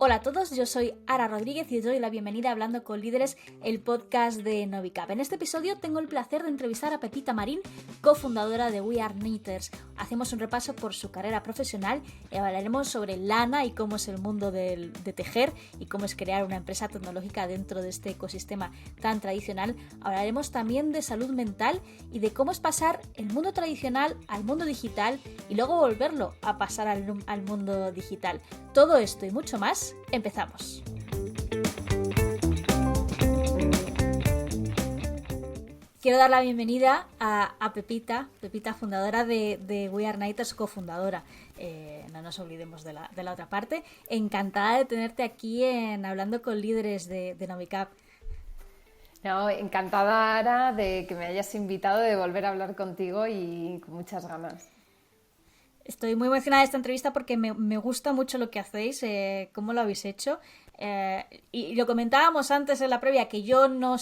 Hola a todos, yo soy Ara Rodríguez y os doy la bienvenida a Hablando con Líderes, el podcast de Novicap. En este episodio tengo el placer de entrevistar a Pepita Marín, cofundadora de We Are Knitters. Hacemos un repaso por su carrera profesional y hablaremos sobre lana y cómo es el mundo de tejer y cómo es crear una empresa tecnológica dentro de este ecosistema tan tradicional. Hablaremos también de salud mental y de cómo es pasar el mundo tradicional al mundo digital y luego volverlo a pasar al mundo digital. Todo esto y mucho más, empezamos. Quiero dar la bienvenida a Pepita, fundadora de We Are Knitters, cofundadora. No nos olvidemos de la otra parte. Encantada de tenerte aquí en Hablando con Líderes de Novicap. No, encantada, Ara, de que me hayas invitado, de volver a hablar contigo y con muchas ganas. Estoy muy emocionada de esta entrevista porque me gusta mucho lo que hacéis, cómo lo habéis hecho. Y lo comentábamos antes en la previa, que yo no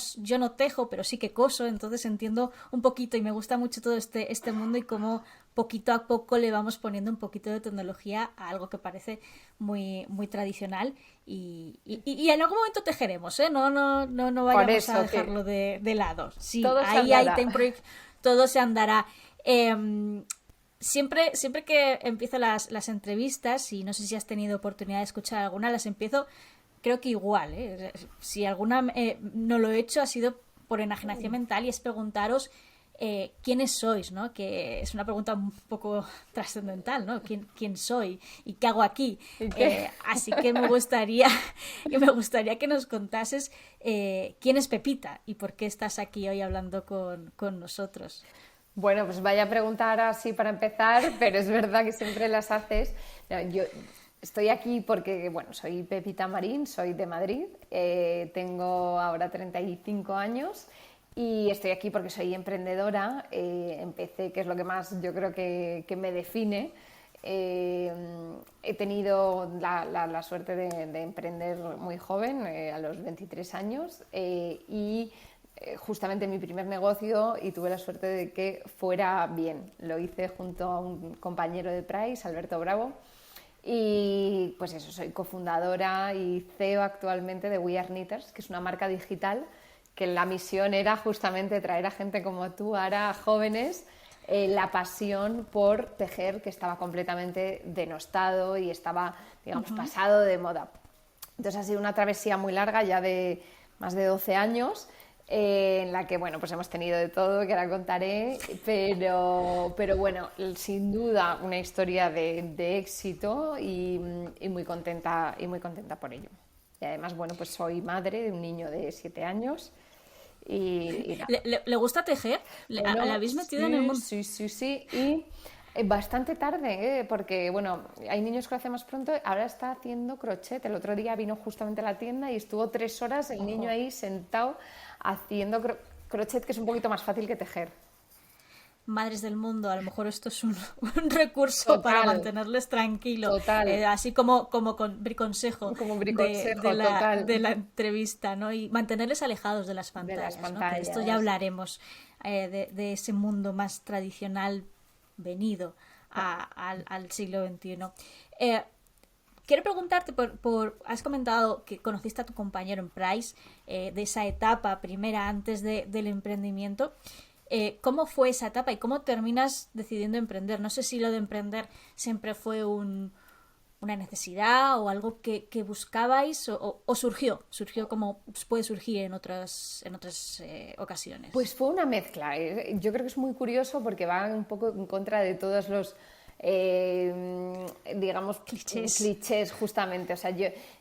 tejo, pero sí que coso, entonces entiendo un poquito y me gusta mucho todo este mundo y cómo poquito a poco le vamos poniendo un poquito de tecnología a algo que parece muy, muy tradicional y en algún momento tejeremos, ¿eh? No vayamos a dejarlo de lado. Sí, ahí hay todo se andará. Siempre que empiezo las entrevistas, y no sé si has tenido oportunidad de escuchar alguna, las empiezo creo que igual, ¿eh? Si alguna no lo he hecho ha sido por enajenación mental y es preguntaros quiénes sois, ¿no? Que es una pregunta un poco trascendental, ¿no? ¿Quién soy? ¿Y qué hago aquí? Así que me gustaría que nos contases quién es Pepita y por qué estás aquí hoy hablando con nosotros. Bueno, pues vaya a preguntar así para empezar, pero es verdad que siempre las haces. Yo estoy aquí porque, bueno, soy Pepita Marín, soy de Madrid, tengo ahora 35 años y estoy aquí porque soy emprendedora. Empecé, que es lo que más yo creo que me define. He tenido la suerte de emprender muy joven, a los 23 años, y justamente mi primer negocio, y tuve la suerte de que fuera bien. Lo hice junto a un compañero de Price, Alberto Bravo, y pues eso, soy cofundadora y CEO actualmente de We Are Knitters, que es una marca digital que la misión era justamente traer a gente como tú, Ara, a jóvenes, la pasión por tejer, que estaba completamente denostado y estaba, digamos, pasado de moda. Entonces ha sido una travesía muy larga, ya de más de 12 años, en la que, bueno, pues hemos tenido de todo, que ahora contaré, pero bueno, sin duda una historia de éxito y muy contenta por ello. Y además, bueno, pues soy madre de un niño de 7 años. Y ¿Le gusta tejer? bueno, ¿La habéis metido en el mundo? Sí. Y bastante tarde, porque bueno, hay niños que lo hacen más pronto. Ahora está haciendo crochet. El otro día vino justamente a la tienda y estuvo 3 horas el niño ahí sentado haciendo crochet, que es un poquito más fácil que tejer. Madres del mundo, a lo mejor esto es un recurso Total, para mantenerles tranquilo, total. Así como briconsejo Como briconsejo, total. de la entrevista, ¿no? Y mantenerles alejados de las De las pantallas, ¿no? Que de pantallas. esto ya hablaremos, de ese mundo más tradicional venido al siglo XXI. Quiero preguntarte, has comentado que conociste a tu compañero en Price, de esa etapa primera antes del emprendimiento. ¿Cómo fue esa etapa y cómo terminas decidiendo emprender? No sé si lo de emprender siempre fue una necesidad o algo que buscabais o surgió como puede surgir en otras ocasiones. Pues fue una mezcla. Yo creo que es muy curioso porque va un poco en contra de todos los digamos clichés justamente. O sea,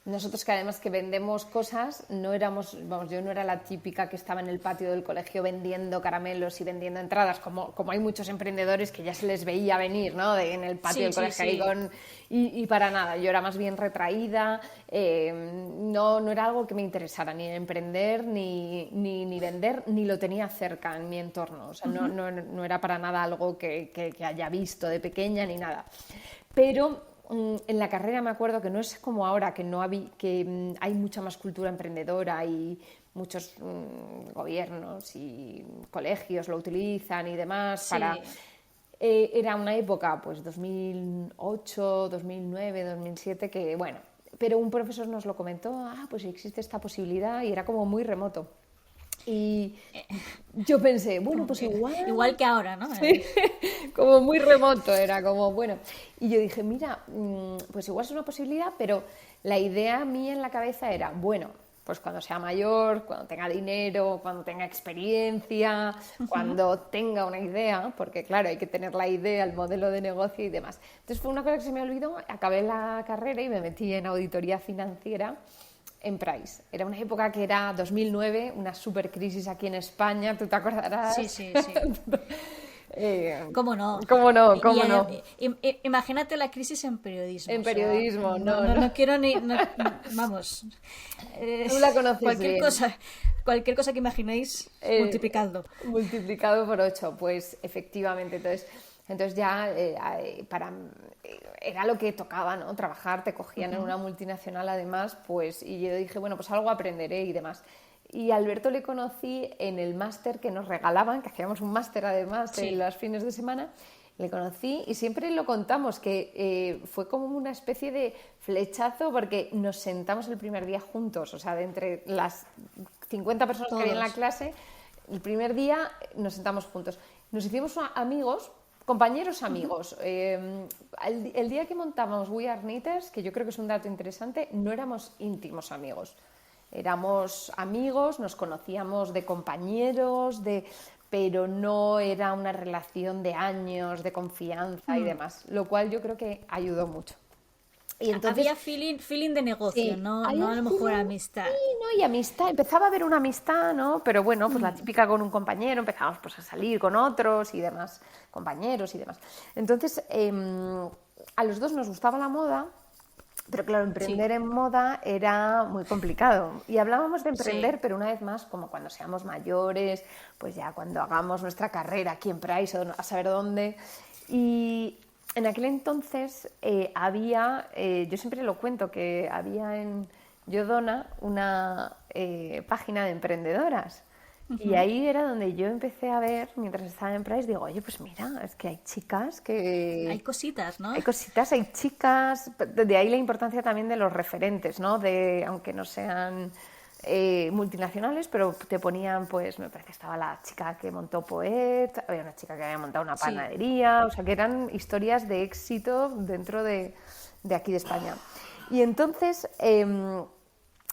nosotros que además que vendemos cosas, no éramos, vamos, yo no era la típica que estaba en el patio del colegio vendiendo caramelos y vendiendo entradas, como hay muchos emprendedores que ya se les veía venir, ¿no? En el patio del colegio ahí con, y para nada. Yo era más bien retraída, no era algo que me interesara ni emprender ni vender, ni lo tenía cerca en mi entorno. O sea, no era para nada algo que haya visto de pequeña ni nada. Pero en la carrera me acuerdo que no es como ahora, que hay mucha más cultura emprendedora y muchos gobiernos y colegios lo utilizan y demás para... Era una época, pues 2008, 2009, 2007, que bueno, pero un profesor nos lo comentó, pues existe esta posibilidad y era como muy remoto. Y yo pensé, bueno, pues igual... Igual que ahora, ¿no? Sí, como muy remoto, era como, bueno. Y yo dije, mira, pues igual es una posibilidad, pero la idea mía en la cabeza era, bueno, pues cuando sea mayor, cuando tenga dinero, cuando tenga experiencia, cuando tenga una idea, porque claro, hay que tener la idea, el modelo de negocio y demás. Entonces fue una cosa que se me olvidó, acabé la carrera y me metí en auditoría financiera en Price. Era una época que era 2009, una super crisis aquí en España, ¿tú te acordarás? Sí. ¿Cómo no? ¿Cómo no? ¿Cómo no? Imagínate la crisis en periodismo. En periodismo, o sea, no quiero ni... vamos. Tú la conoces bien. Cualquier cosa que imaginéis, multiplicadlo. Multiplicado por 8, pues efectivamente. Entonces ya era lo que tocaba, ¿no? Trabajar, te cogían en una multinacional además, pues, y yo dije, bueno, pues algo aprenderé y demás. Y a Alberto le conocí en el máster que nos regalaban, que hacíamos un máster además en los fines de semana. Le conocí y siempre lo contamos, que fue como una especie de flechazo porque nos sentamos el primer día juntos, o sea, de entre las 50 personas que había en la clase, el primer día nos sentamos juntos. Nos hicimos amigos, compañeros amigos. El día que montábamos We Are Knitters, que yo creo que es un dato interesante, no éramos íntimos amigos. Éramos amigos, nos conocíamos de compañeros, pero no era una relación de años, de confianza y demás, lo cual yo creo que ayudó mucho. Y entonces, había feeling de negocio, sí, no a lo mejor amistad. Sí, ¿no? Y amistad, empezaba a haber una amistad, ¿no? Pero bueno, pues la típica con un compañero, empezamos pues a salir con otros y demás, compañeros y demás. Entonces, a los dos nos gustaba la moda, pero claro, emprender en moda era muy complicado. Y hablábamos de emprender, pero una vez más, como cuando seamos mayores, pues ya cuando hagamos nuestra carrera aquí en Price o a saber dónde. Y en aquel entonces había, yo siempre lo cuento, que había en Yodona una página de emprendedoras. Y ahí era donde yo empecé a ver, mientras estaba en Price, digo, oye, pues mira, es que hay chicas que... Hay cositas, ¿no? Hay cositas, hay chicas, de ahí la importancia también de los referentes, ¿no? Aunque no sean multinacionales, pero te ponían, pues, me parece que estaba la chica que montó Poet, había una chica que había montado una panadería, o sea, que eran historias de éxito dentro de aquí de España. Y entonces...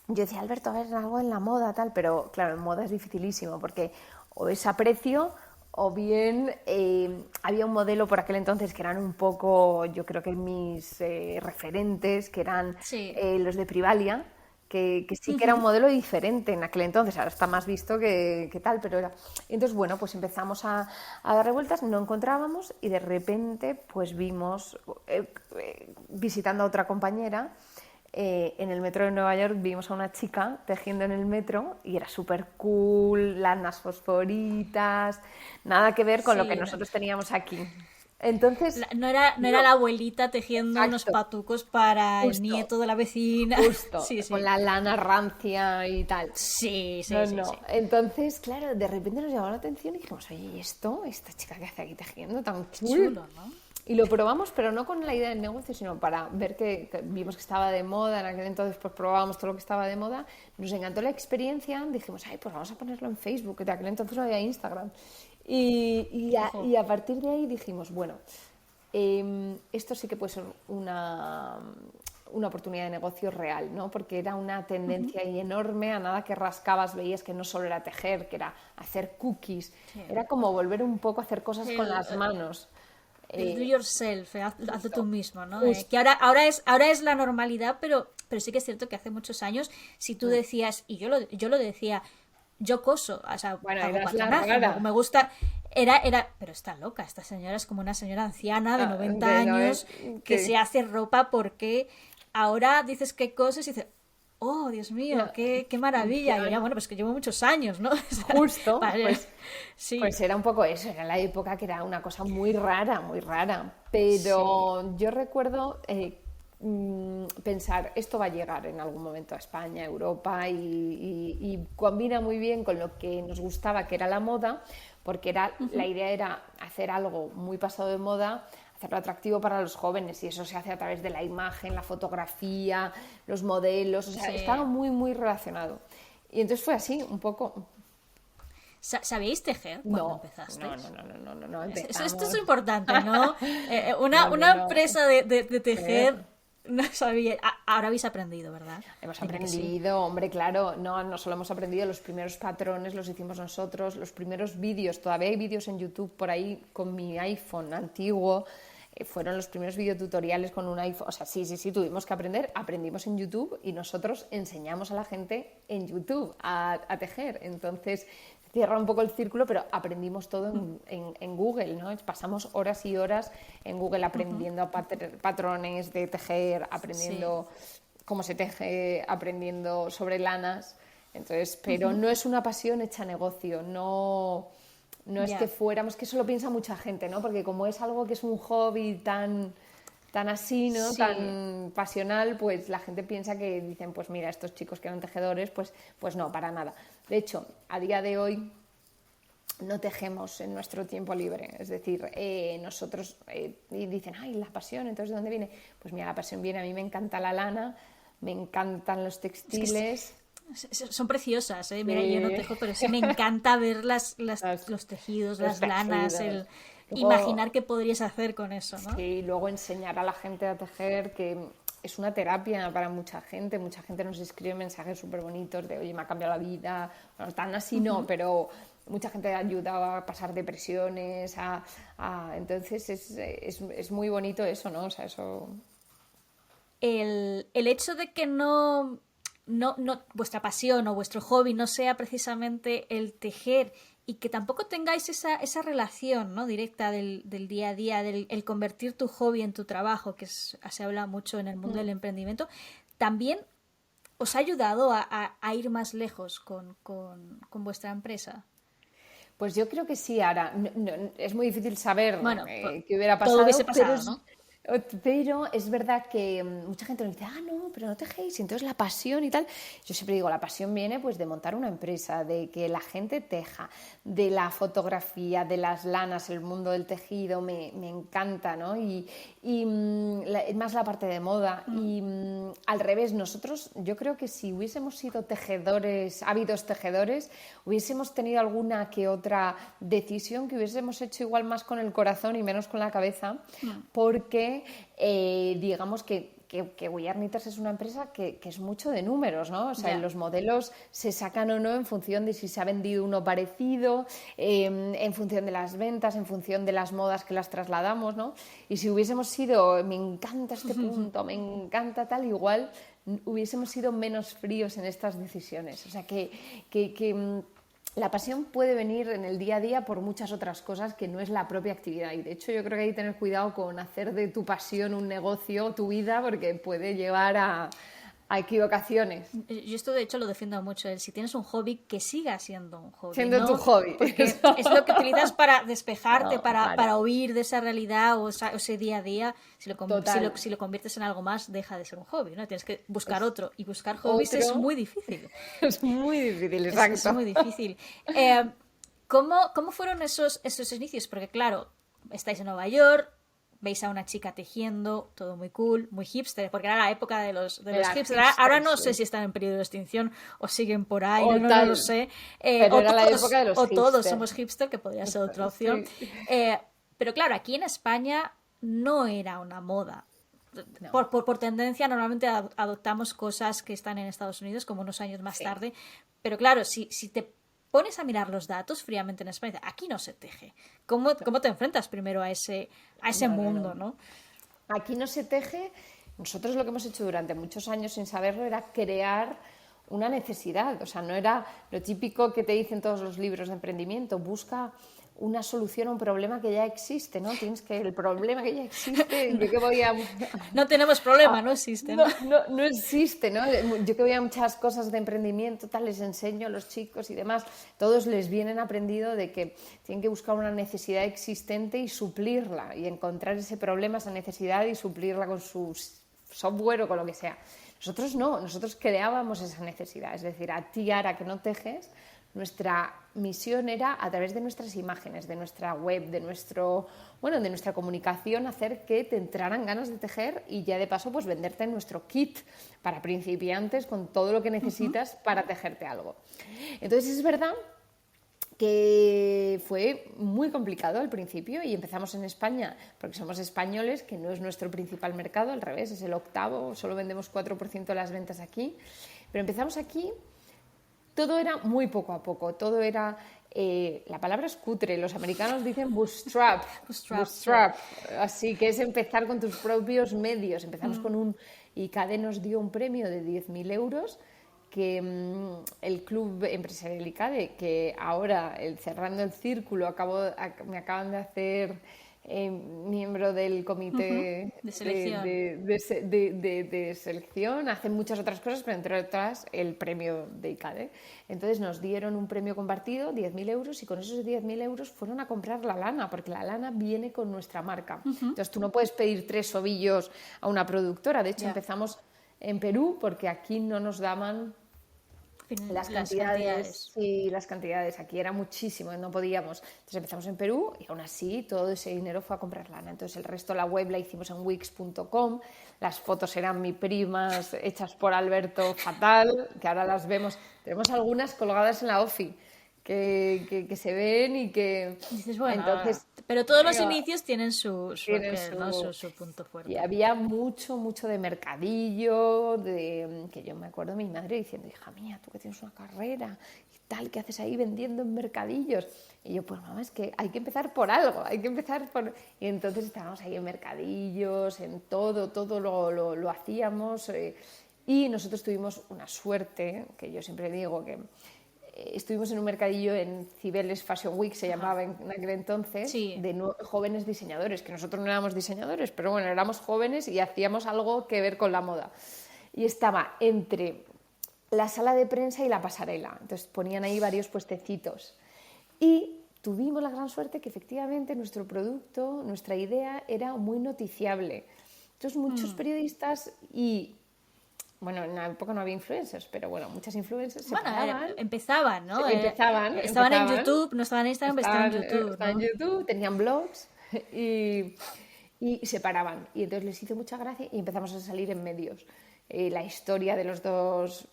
yo decía, Alberto, a ver, algo en la moda, tal, pero claro, en moda es dificilísimo porque o es a precio o bien había un modelo por aquel entonces que eran un poco, yo creo que mis referentes, que eran los de Privalia, que sí que era un modelo diferente en aquel entonces, ahora está más visto que tal, pero era... Entonces, bueno, pues empezamos a dar revueltas, no encontrábamos y de repente pues vimos, visitando a otra compañera, en el metro de Nueva York vimos a una chica tejiendo en el metro y era súper cool, lanas fosforitas, nada que ver con lo que nosotros teníamos aquí. Entonces, no era la abuelita tejiendo unos patucos para el nieto de la vecina. Justo, con la lana rancia y tal. Sí. Entonces, claro, de repente nos llamó la atención y dijimos, oye, ¿y esto? ¿Esta chica que hace aquí tejiendo tan chulo, ¿no? Y lo probamos, pero no con la idea del negocio, sino para ver que vimos que estaba de moda, en aquel entonces pues probábamos todo lo que estaba de moda, nos encantó la experiencia, dijimos, pues vamos a ponerlo en Facebook, que de aquel entonces no había Instagram. Y a partir de ahí dijimos, bueno, esto sí que puede ser una oportunidad de negocio real, ¿no? Porque era una tendencia ahí enorme, a nada que rascabas veías que no solo era tejer, que era hacer cookies, era como volver un poco a hacer cosas con las manos. El do yourself, hazlo tú mismo, ¿no? Que ahora es la normalidad, pero sí que es cierto que hace muchos años, si tú decías, y yo lo decía, yo coso, o sea, bueno, hago patronaje, me gusta, pero está loca, esta señora es como una señora anciana de 90 años que se hace ropa porque ahora dices que coses y dices, oh, Dios mío, qué maravilla. Y ya, bueno, pues que llevo muchos años, ¿no? Justo, pues era un poco eso, era la época que era una cosa muy rara, pero yo recuerdo pensar, esto va a llegar en algún momento a España, a Europa, y combina muy bien con lo que nos gustaba, que era la moda, porque la idea era hacer algo muy pasado de moda, hacerlo atractivo para los jóvenes, y eso se hace a través de la imagen, la fotografía, los modelos, o sea, estaba muy, muy relacionado. Y entonces fue así, un poco. ¿Sabíais tejer cuando empezasteis? No Esto es importante, ¿no? Una empresa de tejer, no sabía. Ahora habéis aprendido, ¿verdad? Hemos aprendido, hombre, claro, no solo hemos aprendido, los primeros patrones los hicimos nosotros, los primeros vídeos, todavía hay vídeos en YouTube por ahí con mi iPhone antiguo, fueron los primeros videotutoriales con un iPhone, o sea, sí, tuvimos que aprender, aprendimos en YouTube y nosotros enseñamos a la gente en YouTube a tejer, entonces cierra un poco el círculo, pero aprendimos todo en Google, ¿no? Pasamos horas y horas en Google aprendiendo patrones de tejer, aprendiendo cómo se teje, aprendiendo sobre lanas, entonces, pero no es una pasión hecha negocio, no es que fuéramos, que eso lo piensa mucha gente, ¿no? Porque como es algo que es un hobby tan así, ¿no? Sí. Tan pasional, pues la gente piensa que dicen, pues mira, estos chicos que eran tejedores, pues no, para nada. De hecho, a día de hoy no tejemos en nuestro tiempo libre, es decir, nosotros, y dicen, ay, la pasión, entonces ¿de dónde viene? Pues mira, la pasión viene, a mí me encanta la lana, me encantan los textiles. Son preciosas, ¿eh? Mira, yo no tejo, pero sí me encanta ver los tejidos, las lanas, imaginar qué podrías hacer con eso, ¿no? Sí, luego enseñar a la gente a tejer, que es una terapia para mucha gente nos escribe mensajes súper bonitos de, oye, me ha cambiado la vida, bueno, tan así no, pero mucha gente ha ayudado a pasar depresiones, entonces es muy bonito eso, ¿no? O sea, eso... El hecho de que no vuestra pasión o vuestro hobby no sea precisamente el tejer y que tampoco tengáis esa relación, ¿no? Directa del día a día, el convertir tu hobby en tu trabajo, que se habla mucho en el mundo del emprendimiento, también os ha ayudado a ir más lejos con vuestra empresa. Pues yo creo que sí, Ara. Es muy difícil saber qué hubiera pasado. Todo hubiese pasado, ¿no? Pero es verdad que mucha gente nos dice, no, pero no tejéis, y entonces la pasión y tal. Yo siempre digo, la pasión viene pues de montar una empresa, de que la gente teja, de la fotografía, de las lanas, el mundo del tejido, me encanta, ¿no? Y más la parte de moda. Y al revés, nosotros, yo creo que si hubiésemos sido tejedores, ávidos tejedores, hubiésemos tenido alguna que otra decisión que hubiésemos hecho igual más con el corazón y menos con la cabeza, porque digamos que We Are Knitters es una empresa que es mucho de números, ¿no? O sea, los modelos se sacan o no en función de si se ha vendido uno parecido, en función de las ventas, en función de las modas que las trasladamos, ¿no? Y si hubiésemos sido, me encanta este punto, me encanta tal, igual hubiésemos sido menos fríos en estas decisiones. O sea, que la pasión puede venir en el día a día por muchas otras cosas que no es la propia actividad, y de hecho yo creo que hay que tener cuidado con hacer de tu pasión un negocio, tu vida, porque puede llevar a equivocaciones. Yo esto de hecho lo defiendo mucho, si tienes un hobby, que siga siendo un hobby. Siendo tu hobby. Porque es lo que utilizas para despejarte, para huir de esa realidad o ese día a día. Si lo conviertes en algo más, deja de ser un hobby, ¿no? Tienes que buscar otro, y buscar hobbies es muy difícil. Es muy difícil, exacto. Es muy difícil. ¿Cómo fueron esos inicios? Porque claro, estáis en Nueva York, veis a una chica tejiendo, todo muy cool, muy hipster, porque era la época de los hipsters. Ahora no sé si están en periodo de extinción o siguen por ahí, no lo sé. Pero era la época de los hipsters. O todos somos hipster, que podría ser otra opción. Sí. Pero claro, aquí en España no era una moda. No. Por tendencia, normalmente adoptamos cosas que están en Estados Unidos, como unos años más tarde. Pero claro, si te pones a mirar los datos fríamente en España, aquí no se teje. ¿Cómo te enfrentas primero a ese mundo, no? Aquí no se teje. Nosotros lo que hemos hecho durante muchos años sin saberlo era crear una necesidad. O sea, no era lo típico que te dicen todos los libros de emprendimiento. Busca una solución a un problema que ya existe, ¿no? Tienes que el problema que ya existe, yo que voy a... No tenemos problema, no existe, ¿no? No existe, ¿no? Yo que voy a muchas cosas de emprendimiento, tal, les enseño a los chicos y demás, todos les vienen aprendido de que tienen que buscar una necesidad existente y suplirla, y encontrar ese problema, esa necesidad, y suplirla con su software o con lo que sea. Nosotros no, nosotros creábamos esa necesidad, es decir, a ti, Ara, que no tejes, nuestra misión era, a través de nuestras imágenes, de nuestra web, de nuestra comunicación, hacer que te entraran ganas de tejer y ya de paso pues venderte nuestro kit para principiantes con todo lo que necesitas para tejerte algo. Entonces es verdad que fue muy complicado al principio y empezamos en España porque somos españoles, que no es nuestro principal mercado, al revés, es el octavo, solo vendemos 4% de las ventas aquí, pero empezamos aquí, todo era muy poco a poco, todo era, la palabra es cutre, los americanos dicen bootstrap, así que es empezar con tus propios medios. Empezamos con y CADE nos dio un premio de 10.000 euros que el Club Empresarial ICADE, que ahora, cerrando el círculo, me acaban de hacer miembro del comité de selección. de selección, hacen muchas otras cosas, pero entre otras el premio de ICADE. Entonces nos dieron un premio compartido, 10.000 euros, y con esos 10.000 euros fueron a comprar la lana, porque la lana viene con nuestra marca. Entonces tú no puedes pedir 3 ovillos a una productora. De hecho, empezamos en Perú porque aquí no nos daban las cantidades. Sí, las cantidades. Aquí era muchísimo, no podíamos. Entonces empezamos en Perú y aún así todo ese dinero fue a comprar lana. Entonces el resto, la web la hicimos en wix.com, las fotos eran mi primas hechas por Alberto fatal, que ahora las vemos. Tenemos algunas colgadas en la OFI que se ven y que... Dices, bueno, entonces, pero todos los inicios tienen su punto fuerte. Y había mucho de mercadillo, que yo me acuerdo de mi madre diciendo, hija mía, tú que tienes una carrera y tal, ¿qué haces ahí vendiendo en mercadillos? Y yo, pues mamá, es que hay que empezar por algo, hay que empezar por... Y entonces estábamos ahí en mercadillos, en todo lo hacíamos, y nosotros tuvimos una suerte, que yo siempre digo que... Estuvimos en un mercadillo en Cibeles Fashion Week, se llamaba en aquel entonces, sí, de jóvenes diseñadores, que nosotros no éramos diseñadores, pero bueno, éramos jóvenes y hacíamos algo que ver con la moda. Y estaba entre la sala de prensa y la pasarela, entonces ponían ahí varios puestecitos. Y tuvimos la gran suerte que efectivamente nuestro producto, nuestra idea era muy noticiable. Entonces muchos periodistas y... Bueno, en la época no había influencers, pero bueno, muchas influencers se paraban. Empezaban, ¿no? Empezaban en YouTube, no estaban en Instagram, estaban en YouTube. Estaban en YouTube, tenían blogs y se paraban. Y entonces les hizo mucha gracia y empezamos a salir en medios. La historia de los dos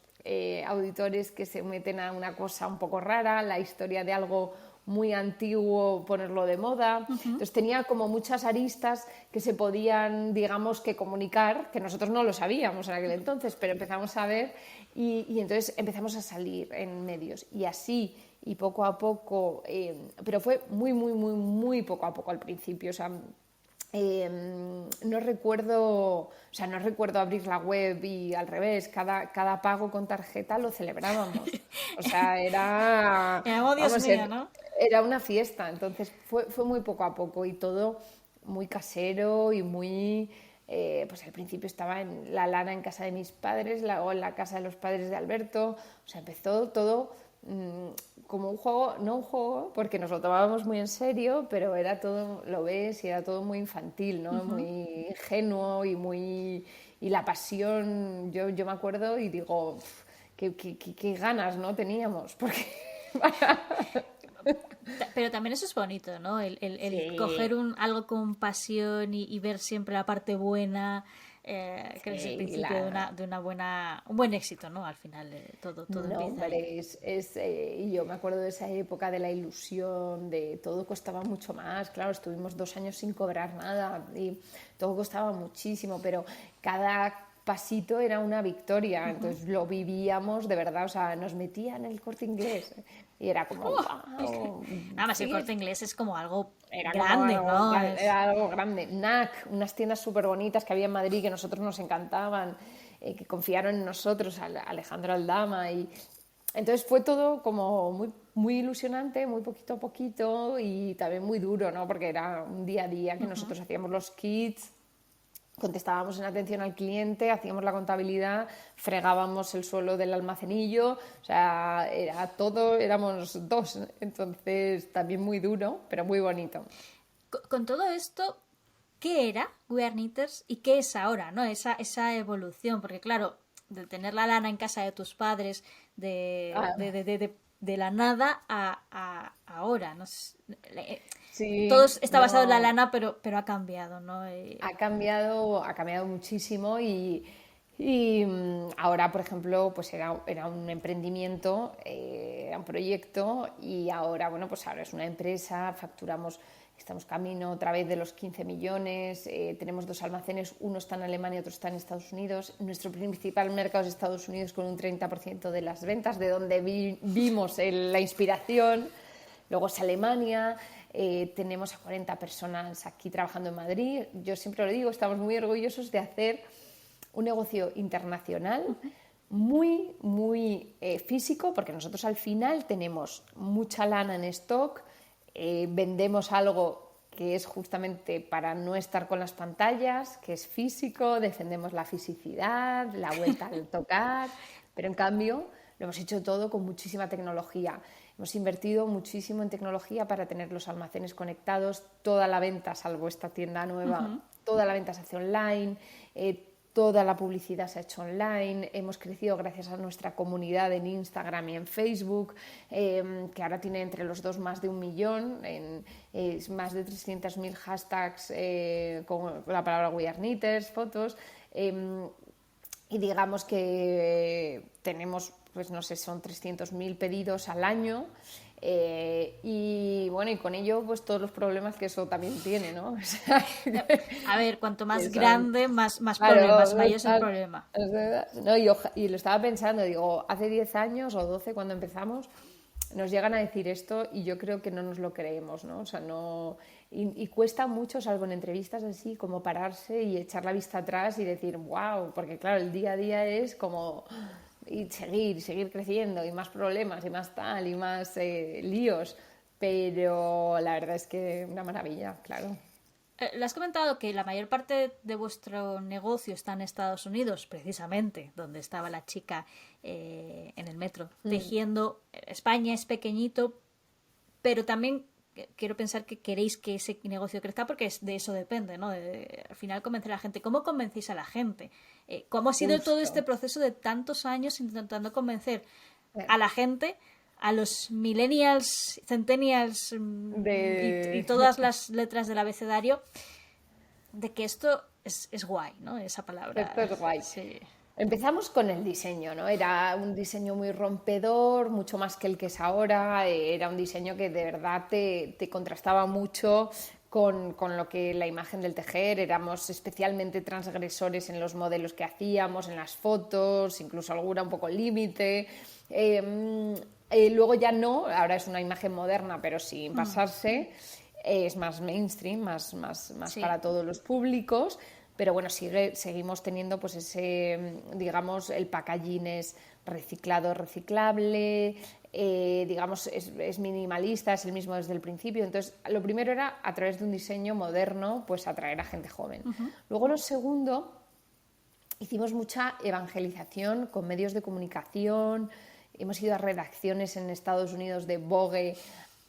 auditores que se meten a una cosa un poco rara, la historia de algo muy antiguo, ponerlo de moda. Entonces tenía como muchas aristas que se podían, digamos, que comunicar, que nosotros no lo sabíamos en aquel entonces, pero empezamos a ver y entonces empezamos a salir en medios. Y así, y poco a poco, pero fue muy poco a poco al principio, o sea... no recuerdo abrir la web y al revés, cada pago con tarjeta lo celebrábamos, o sea, era una fiesta. Entonces fue muy poco a poco y todo muy casero y muy pues al principio estaba en la lana en casa de mis padres, o en la casa de los padres de Alberto, o sea, empezó todo como un juego, no un juego, porque nos lo tomábamos muy en serio, pero era todo, lo ves, y era todo muy infantil, ¿no? Muy ingenuo y la pasión, yo me acuerdo y digo, qué ganas, ¿no? Teníamos, porque... Pero también eso es bonito, ¿no? El coger algo con pasión y ver siempre la parte buena... que es el principio de un buen éxito, ¿no? Al final todo empieza. Hombre, y yo me acuerdo de esa época de la ilusión, de todo costaba mucho más. Claro, estuvimos 2 años sin cobrar nada y todo costaba muchísimo, pero cada pasito era una victoria. Entonces lo vivíamos de verdad, o sea, nos metían en el Corte Inglés y era como wow. Nada más, el Corte Inglés es como algo grande, ¿no? Era algo grande. NAC, unas tiendas súper bonitas que había en Madrid que a nosotros nos encantaban, que confiaron en nosotros, Alejandro Aldama, y entonces fue todo como muy ilusionante, muy poquito a poquito y también muy duro, ¿no? Porque era un día a día que nosotros hacíamos los kits, contestábamos en atención al cliente, hacíamos la contabilidad, fregábamos el suelo del almacenillo, o sea, era todo, éramos 2, entonces también muy duro, pero muy bonito. Con todo esto, ¿qué era We Are Knitters y qué es ahora, ¿no? Esa evolución, porque claro, de tener la lana en casa de tus padres, de de la nada a ahora, ¿no? Sí, Todo está basado en la no, lana, pero ha cambiado, ¿no? ha cambiado muchísimo y ahora, por ejemplo, pues era un emprendimiento, era un proyecto y ahora, bueno, pues ahora es una empresa, facturamos, estamos camino otra vez de los 15 millones, tenemos 2 almacenes, uno está en Alemania, otro está en Estados Unidos. Nuestro principal mercado es Estados Unidos con un 30% de las ventas, de donde vimos la inspiración. Luego es Alemania, tenemos a 40 personas aquí trabajando en Madrid. Yo siempre lo digo, estamos muy orgullosos de hacer un negocio internacional muy, muy físico, porque nosotros al final tenemos mucha lana en stock, vendemos algo que es justamente para no estar con las pantallas, que es físico, defendemos la fisicidad, la vuelta al tocar, pero en cambio lo hemos hecho todo con muchísima tecnología. Hemos invertido muchísimo en tecnología para tener los almacenes conectados, toda la venta, salvo esta tienda nueva, toda la venta se hace online, toda la publicidad se ha hecho online, hemos crecido gracias a nuestra comunidad en Instagram y en Facebook, que ahora tiene entre los dos más de 1 millón, más de 300.000 hashtags con la palabra We Are Knitters, fotos, y digamos que tenemos, pues no sé, son 300.000 pedidos al año. Y bueno, y con ello pues todos los problemas que eso también tiene, ¿no? O sea, A ver, cuanto más son, grande, más claro, problemas, mayor es el problema. no, y lo estaba pensando, digo, hace 10 años o 12 cuando empezamos, nos llegan a decir esto y yo creo que no nos lo creemos, ¿no? O sea, no... Y cuesta mucho, salvo en entrevistas así, como pararse y echar la vista atrás y decir, wow, porque claro, el día a día es como... Y seguir creciendo, y más problemas, y más tal, y más líos. Pero la verdad es que una maravilla, claro. Le has comentado que la mayor parte de vuestro negocio está en Estados Unidos, precisamente, donde estaba la chica en el metro tejiendo. España es pequeñito, pero también quiero pensar que queréis que ese negocio crezca porque de eso depende, ¿no? Al final convencer a la gente. ¿Cómo convencéis a la gente? ¿Cómo ha sido todo Justo. este proceso de tantos años intentando convencer a la gente, a los millennials, centennials y De... todas las letras del abecedario, de que esto es guay, ¿no? Esa palabra. Esto es guay. Sí. Empezamos con el diseño, ¿no? Era un diseño muy rompedor, mucho más que el que es ahora. Era un diseño que de verdad te contrastaba mucho con lo que la imagen del tejer. Éramos especialmente transgresores en los modelos que hacíamos, en las fotos, incluso alguna un poco límite. Luego ya no, ahora es una imagen moderna, pero sin pasarse. Es más mainstream, más Sí. para todos los públicos. Pero bueno, seguimos teniendo pues ese, digamos, el packaging es reciclado, reciclable, digamos, es minimalista, es el mismo desde el principio. Entonces, lo primero era, a través de un diseño moderno, pues atraer a gente joven. Luego, lo segundo, hicimos mucha evangelización con medios de comunicación, hemos ido a redacciones en Estados Unidos de Vogue,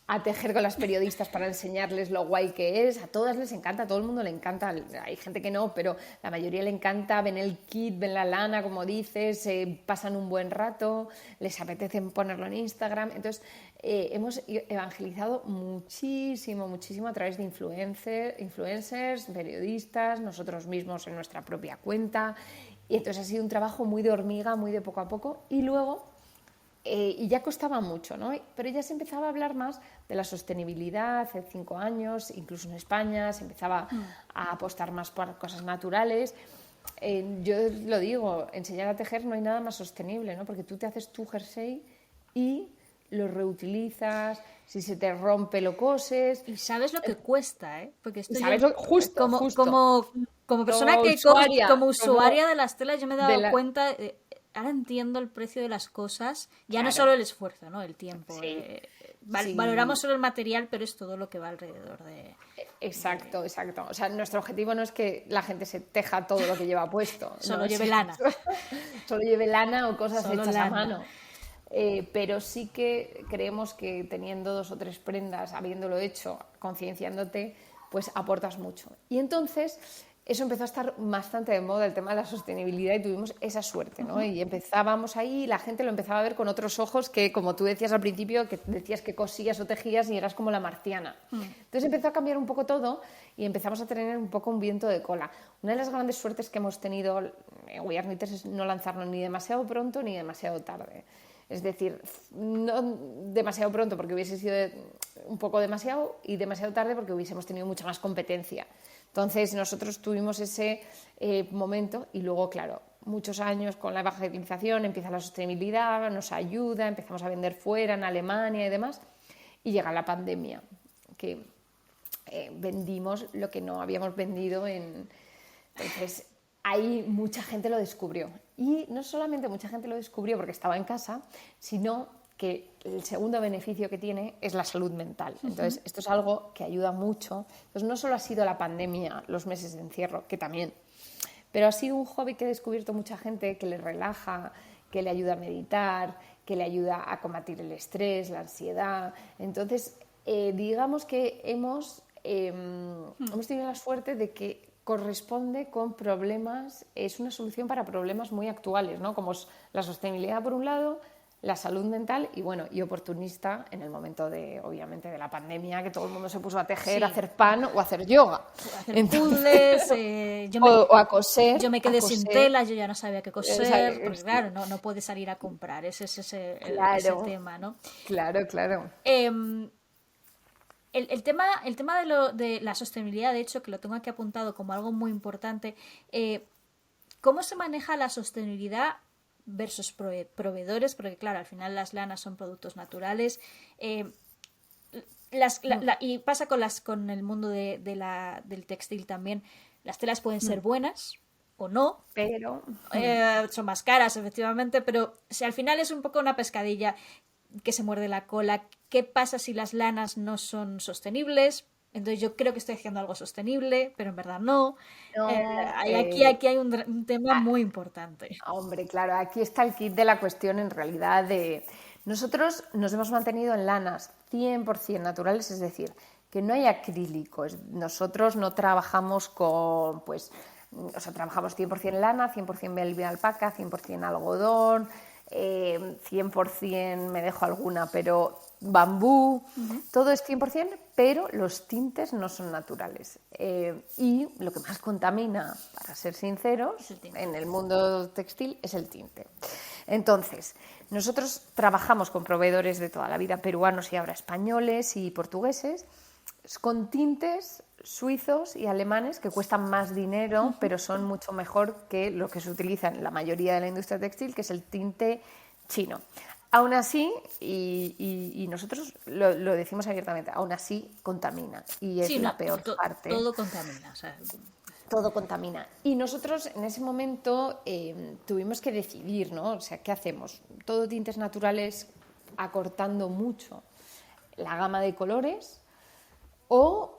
a tejer con las periodistas para enseñarles lo guay que es. A todas les encanta, a todo el mundo le encanta. Hay gente que no, pero la mayoría le encanta. Ven el kit, ven la lana, como dices, pasan un buen rato, les apetece ponerlo en Instagram. Entonces, hemos evangelizado muchísimo, muchísimo a través de influencers, periodistas, nosotros mismos en nuestra propia cuenta. Y entonces ha sido un trabajo muy de hormiga, muy de poco a poco. Y luego... y ya costaba mucho, ¿no? Pero ya se empezaba a hablar más de la sostenibilidad hace 5 años, incluso en España se empezaba a apostar más por cosas naturales. Yo lo digo, enseñar a tejer no hay nada más sostenible, ¿no? Porque tú te haces tu jersey y lo reutilizas, si se te rompe lo coses. Y sabes lo que cuesta, ¿eh? Porque esto ¿Sabes? yo, Justo. como persona Como que usuaria, como usuaria de las telas, yo me he dado de la... cuenta, ahora entiendo el precio de las cosas, ya no Claro. solo el esfuerzo, ¿no? El tiempo. Sí. Sí. Valoramos solo el material, pero es todo lo que va alrededor de... Exacto. O sea, nuestro objetivo no es que la gente se teja todo lo que lleva puesto. Solo ¿no? lleve lana. Solo lleve lana o cosas Solo hechas lana. a mano. Pero sí que creemos que teniendo 2 o 3 prendas, habiéndolo hecho, concienciándote, pues aportas mucho. Y entonces eso empezó a estar bastante de moda, el tema de la sostenibilidad, y tuvimos esa suerte, ¿no? Y empezábamos ahí y la gente lo empezaba a ver con otros ojos que, como tú decías al principio, que decías que cosías o tejías y eras como la marciana. Entonces empezó a cambiar un poco todo y empezamos a tener un poco un viento de cola. Una de las grandes suertes que hemos tenido en We Are Knitters es no lanzarnos ni demasiado pronto ni demasiado tarde. Es decir, no demasiado pronto porque hubiese sido un poco demasiado, y demasiado tarde porque hubiésemos tenido mucha más competencia. Entonces nosotros tuvimos ese momento, y luego, claro, muchos años con la evangelización, empieza la sostenibilidad, nos ayuda, empezamos a vender fuera, en Alemania y demás, y llega la pandemia, que vendimos lo que no habíamos vendido Entonces ahí mucha gente lo descubrió, y no solamente mucha gente lo descubrió porque estaba en casa, sino que el segundo beneficio que tiene es la salud mental. Entonces, esto es algo que ayuda mucho. Entonces, no solo ha sido la pandemia, los meses de encierro, que también, pero ha sido un hobby que ha descubierto mucha gente, que le relaja, que le ayuda a meditar, que le ayuda a combatir el estrés, la ansiedad. Entonces, digamos que hemos tenido la suerte de que corresponde con problemas, es una solución para problemas muy actuales, ¿no? Como es la sostenibilidad por un lado, la salud mental y oportunista en el momento obviamente, de la pandemia, que todo el mundo se puso a tejer, a hacer pan o a hacer yoga. A hacer puzzles, o a coser. Yo me quedé sin tela, yo ya no sabía qué coser, porque claro, no puedes salir a comprar, ese es el tema, ¿no? Claro. El tema de la sostenibilidad, de hecho, que lo tengo aquí apuntado como algo muy importante, ¿cómo se maneja la sostenibilidad versus proveedores? Porque claro, al final las lanas son productos naturales, y pasa con el mundo del textil también. Las telas pueden ser buenas o no, pero son más caras efectivamente, pero si al final es un poco una pescadilla que se muerde la cola. ¿Qué pasa si las lanas no son sostenibles? Entonces yo creo que estoy haciendo algo sostenible, pero en verdad no. Aquí hay un tema muy importante. Hombre, claro, aquí está el kit de la cuestión en realidad. Nosotros nos hemos mantenido en lanas 100% naturales, es decir, que no hay acrílico. Nosotros no trabajamos trabajamos 100% lana, 100% melvin alpaca, 100% algodón, 100% me dejo alguna, pero bambú, todo es 100%, pero los tintes no son naturales. Y lo que más contamina, para ser sinceros, en el mundo textil es el tinte. Entonces, nosotros trabajamos con proveedores de toda la vida, peruanos y ahora españoles y portugueses, con tintes suizos y alemanes que cuestan más dinero, pero son mucho mejor que lo que se utiliza en la mayoría de la industria textil, que es el tinte chino. Aún así, y nosotros lo decimos abiertamente, aún así contamina, y es la peor parte. Todo contamina. O sea, todo contamina. Y nosotros en ese momento tuvimos que decidir, ¿no? O sea, ¿qué hacemos? Todo tintes naturales, acortando mucho la gama de colores, o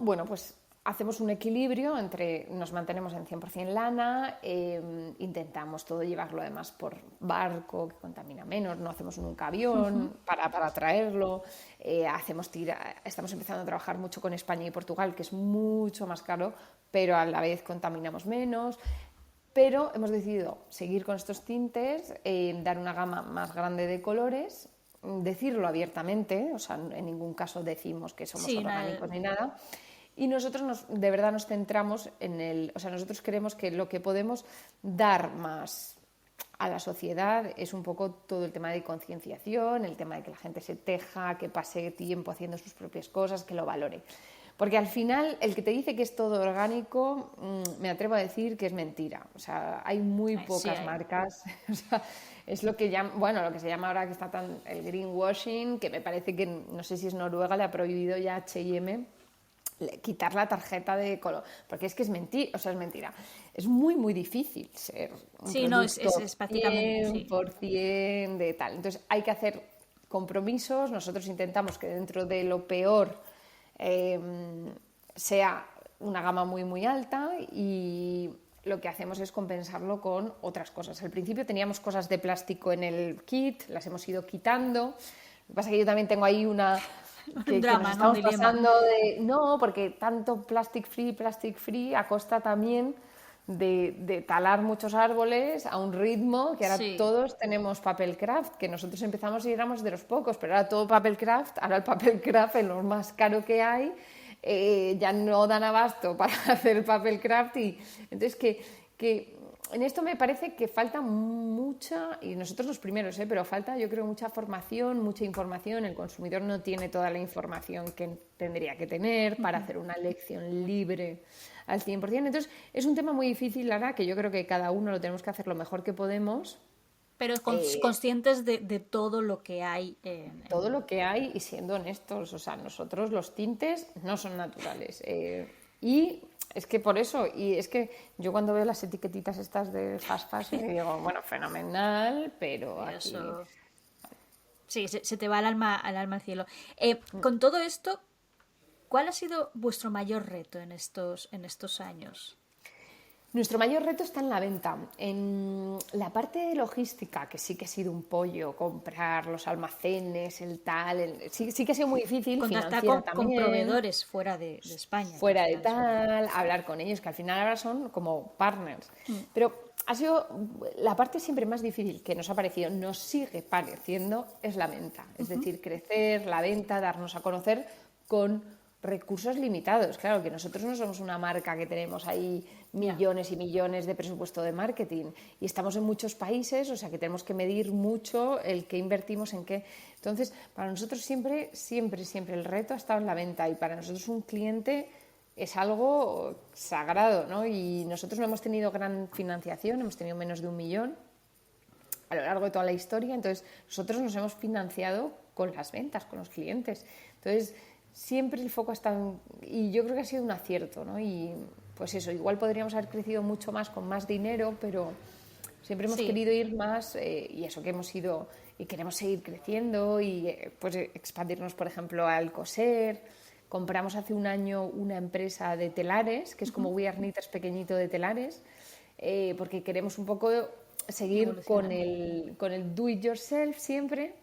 bueno, pues hacemos un equilibrio entre, nos mantenemos en 100% lana, intentamos todo llevarlo además por barco, que contamina menos, no hacemos nunca avión para traerlo, estamos empezando a trabajar mucho con España y Portugal, que es mucho más caro, pero a la vez contaminamos menos. Pero hemos decidido seguir con estos tintes, dar una gama más grande de colores, decirlo abiertamente, o sea, en ningún caso decimos que somos orgánicos ni nada. Y nosotros de verdad nos centramos nosotros creemos que lo que podemos dar más a la sociedad es un poco todo el tema de concienciación, el tema de que la gente se teja, que pase tiempo haciendo sus propias cosas, que lo valore. Porque al final, el que te dice que es todo orgánico, me atrevo a decir que es mentira. O sea, hay muy pocas marcas. O sea, es lo que se llama ahora que está el greenwashing, que me parece que, no sé si es Noruega, le ha prohibido ya a H&M quitar la tarjeta de color, porque es que es mentira, es mentira. Es muy, muy difícil ser un producto es prácticamente 100% de tal. Entonces hay que hacer compromisos. Nosotros intentamos que dentro de lo peor sea una gama muy, muy alta, y lo que hacemos es compensarlo con otras cosas. Al principio teníamos cosas de plástico en el kit, las hemos ido quitando. Lo que pasa es que yo también tengo ahí una Un que nos drama, ¿no? Un estamos dilema. pasando de... No, porque tanto plastic free, a costa también de talar muchos árboles a un ritmo que ahora Sí. todos tenemos papel craft, que nosotros empezamos y éramos de los pocos, pero ahora todo papel craft, ahora el papel craft es lo más caro que hay, ya no dan abasto para hacer el papel craft y entonces que en esto me parece que falta mucha, y nosotros los primeros, pero falta yo creo mucha formación, mucha información, el consumidor no tiene toda la información que tendría que tener para hacer una elección libre al 100%, entonces es un tema muy difícil, Lara, que yo creo que cada uno lo tenemos que hacer lo mejor que podemos, Pero conscientes de todo lo que hay todo lo que hay y siendo honestos, o sea, nosotros los tintes no son naturales, y es que por eso, y es que yo cuando veo las etiquetitas estas de fast fashion digo, bueno, fenomenal, pero aquí... eso. Sí, se te va el alma al cielo. Con todo esto, ¿cuál ha sido vuestro mayor reto en estos años? Nuestro mayor reto está en la venta, en la parte de logística, que sí que ha sido un pollo, comprar los almacenes, el tal, sí que ha sido muy difícil, Contactar financiera con también, proveedores fuera de España. fuera de tal, hablar con ellos, que al final ahora son como partners. Pero ha sido la parte siempre más difícil que nos ha parecido, nos sigue pareciendo, es la venta. Es decir, crecer, la venta, darnos a conocer con recursos limitados. Claro que nosotros no somos una marca que tenemos ahí millones y millones de presupuesto de marketing y estamos en muchos países, o sea que tenemos que medir mucho el qué invertimos en qué. Entonces, para nosotros siempre el reto ha estado en la venta y para nosotros un cliente es algo sagrado, ¿no? Y nosotros no hemos tenido gran financiación, hemos tenido menos de 1 millón a lo largo de toda la historia, entonces nosotros nos hemos financiado con las ventas, con los clientes. Entonces, siempre el foco ha estado y yo creo que ha sido un acierto, ¿no? Y pues eso, igual podríamos haber crecido mucho más con más dinero, pero siempre hemos querido ir más y eso que hemos ido y queremos seguir creciendo y pues expandirnos, por ejemplo, al coser. Compramos hace un año una empresa de telares, que es como We Are Knitters pequeñito de telares, porque queremos un poco seguir con el do it yourself siempre,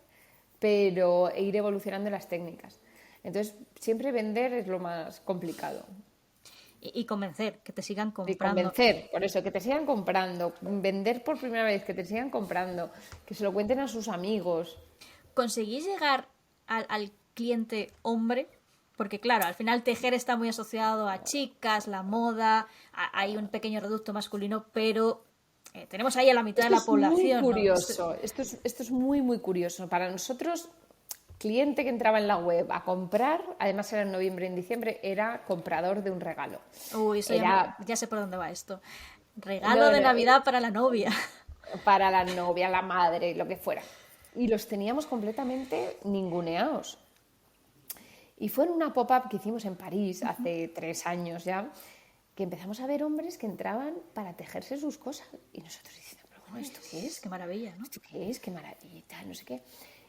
pero ir evolucionando las técnicas. Entonces, siempre vender es lo más complicado. Y convencer, que te sigan Y comprando. convencer, por eso, que te sigan comprando, vender por primera vez, que te sigan comprando, que se lo cuenten a sus amigos. ¿Conseguís llegar al cliente hombre? Porque claro, al final tejer está muy asociado a chicas, la moda, hay un pequeño reducto masculino, pero tenemos ahí a la mitad Esto de la es muy población, ¿no? curioso, esto es muy, muy curioso. Para nosotros, cliente que entraba en la web a comprar, además era en noviembre y en diciembre, era comprador de un regalo. Uy, eso ya sé por dónde va esto. Regalo No, de no, Navidad para la novia. para la novia, la madre, lo que fuera. Y los teníamos completamente ninguneados. Y fue en una pop-up que hicimos en París hace 3 años ya, que empezamos a ver hombres que entraban para tejerse sus cosas. Y nosotros diciendo, pero bueno, ¿esto qué es? Qué maravilla, ¿no? ¿Esto qué es? Qué maravilla, no sé qué.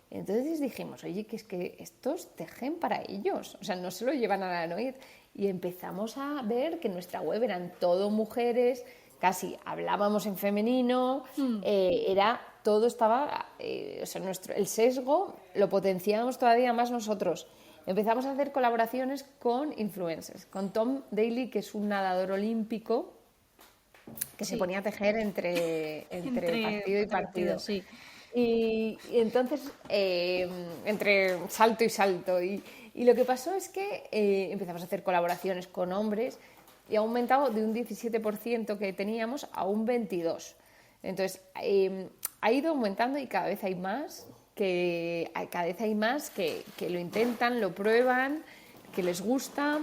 Entonces dijimos, oye, que es que estos tejen para ellos, o sea, no se lo llevan a la Noir. Y empezamos a ver que en nuestra web eran todo mujeres, casi hablábamos en femenino, todo estaba, o sea, el sesgo lo potenciábamos todavía más nosotros. Empezamos a hacer colaboraciones con influencers, con Tom Daley, que es un nadador olímpico que se ponía a tejer entre partido y partido. Sí. Y entonces, entre salto y salto. Y lo que pasó es que empezamos a hacer colaboraciones con hombres y ha aumentado de un 17% que teníamos a un 22%. Entonces, ha ido aumentando y cada vez hay más que lo intentan, lo prueban, que les gusta.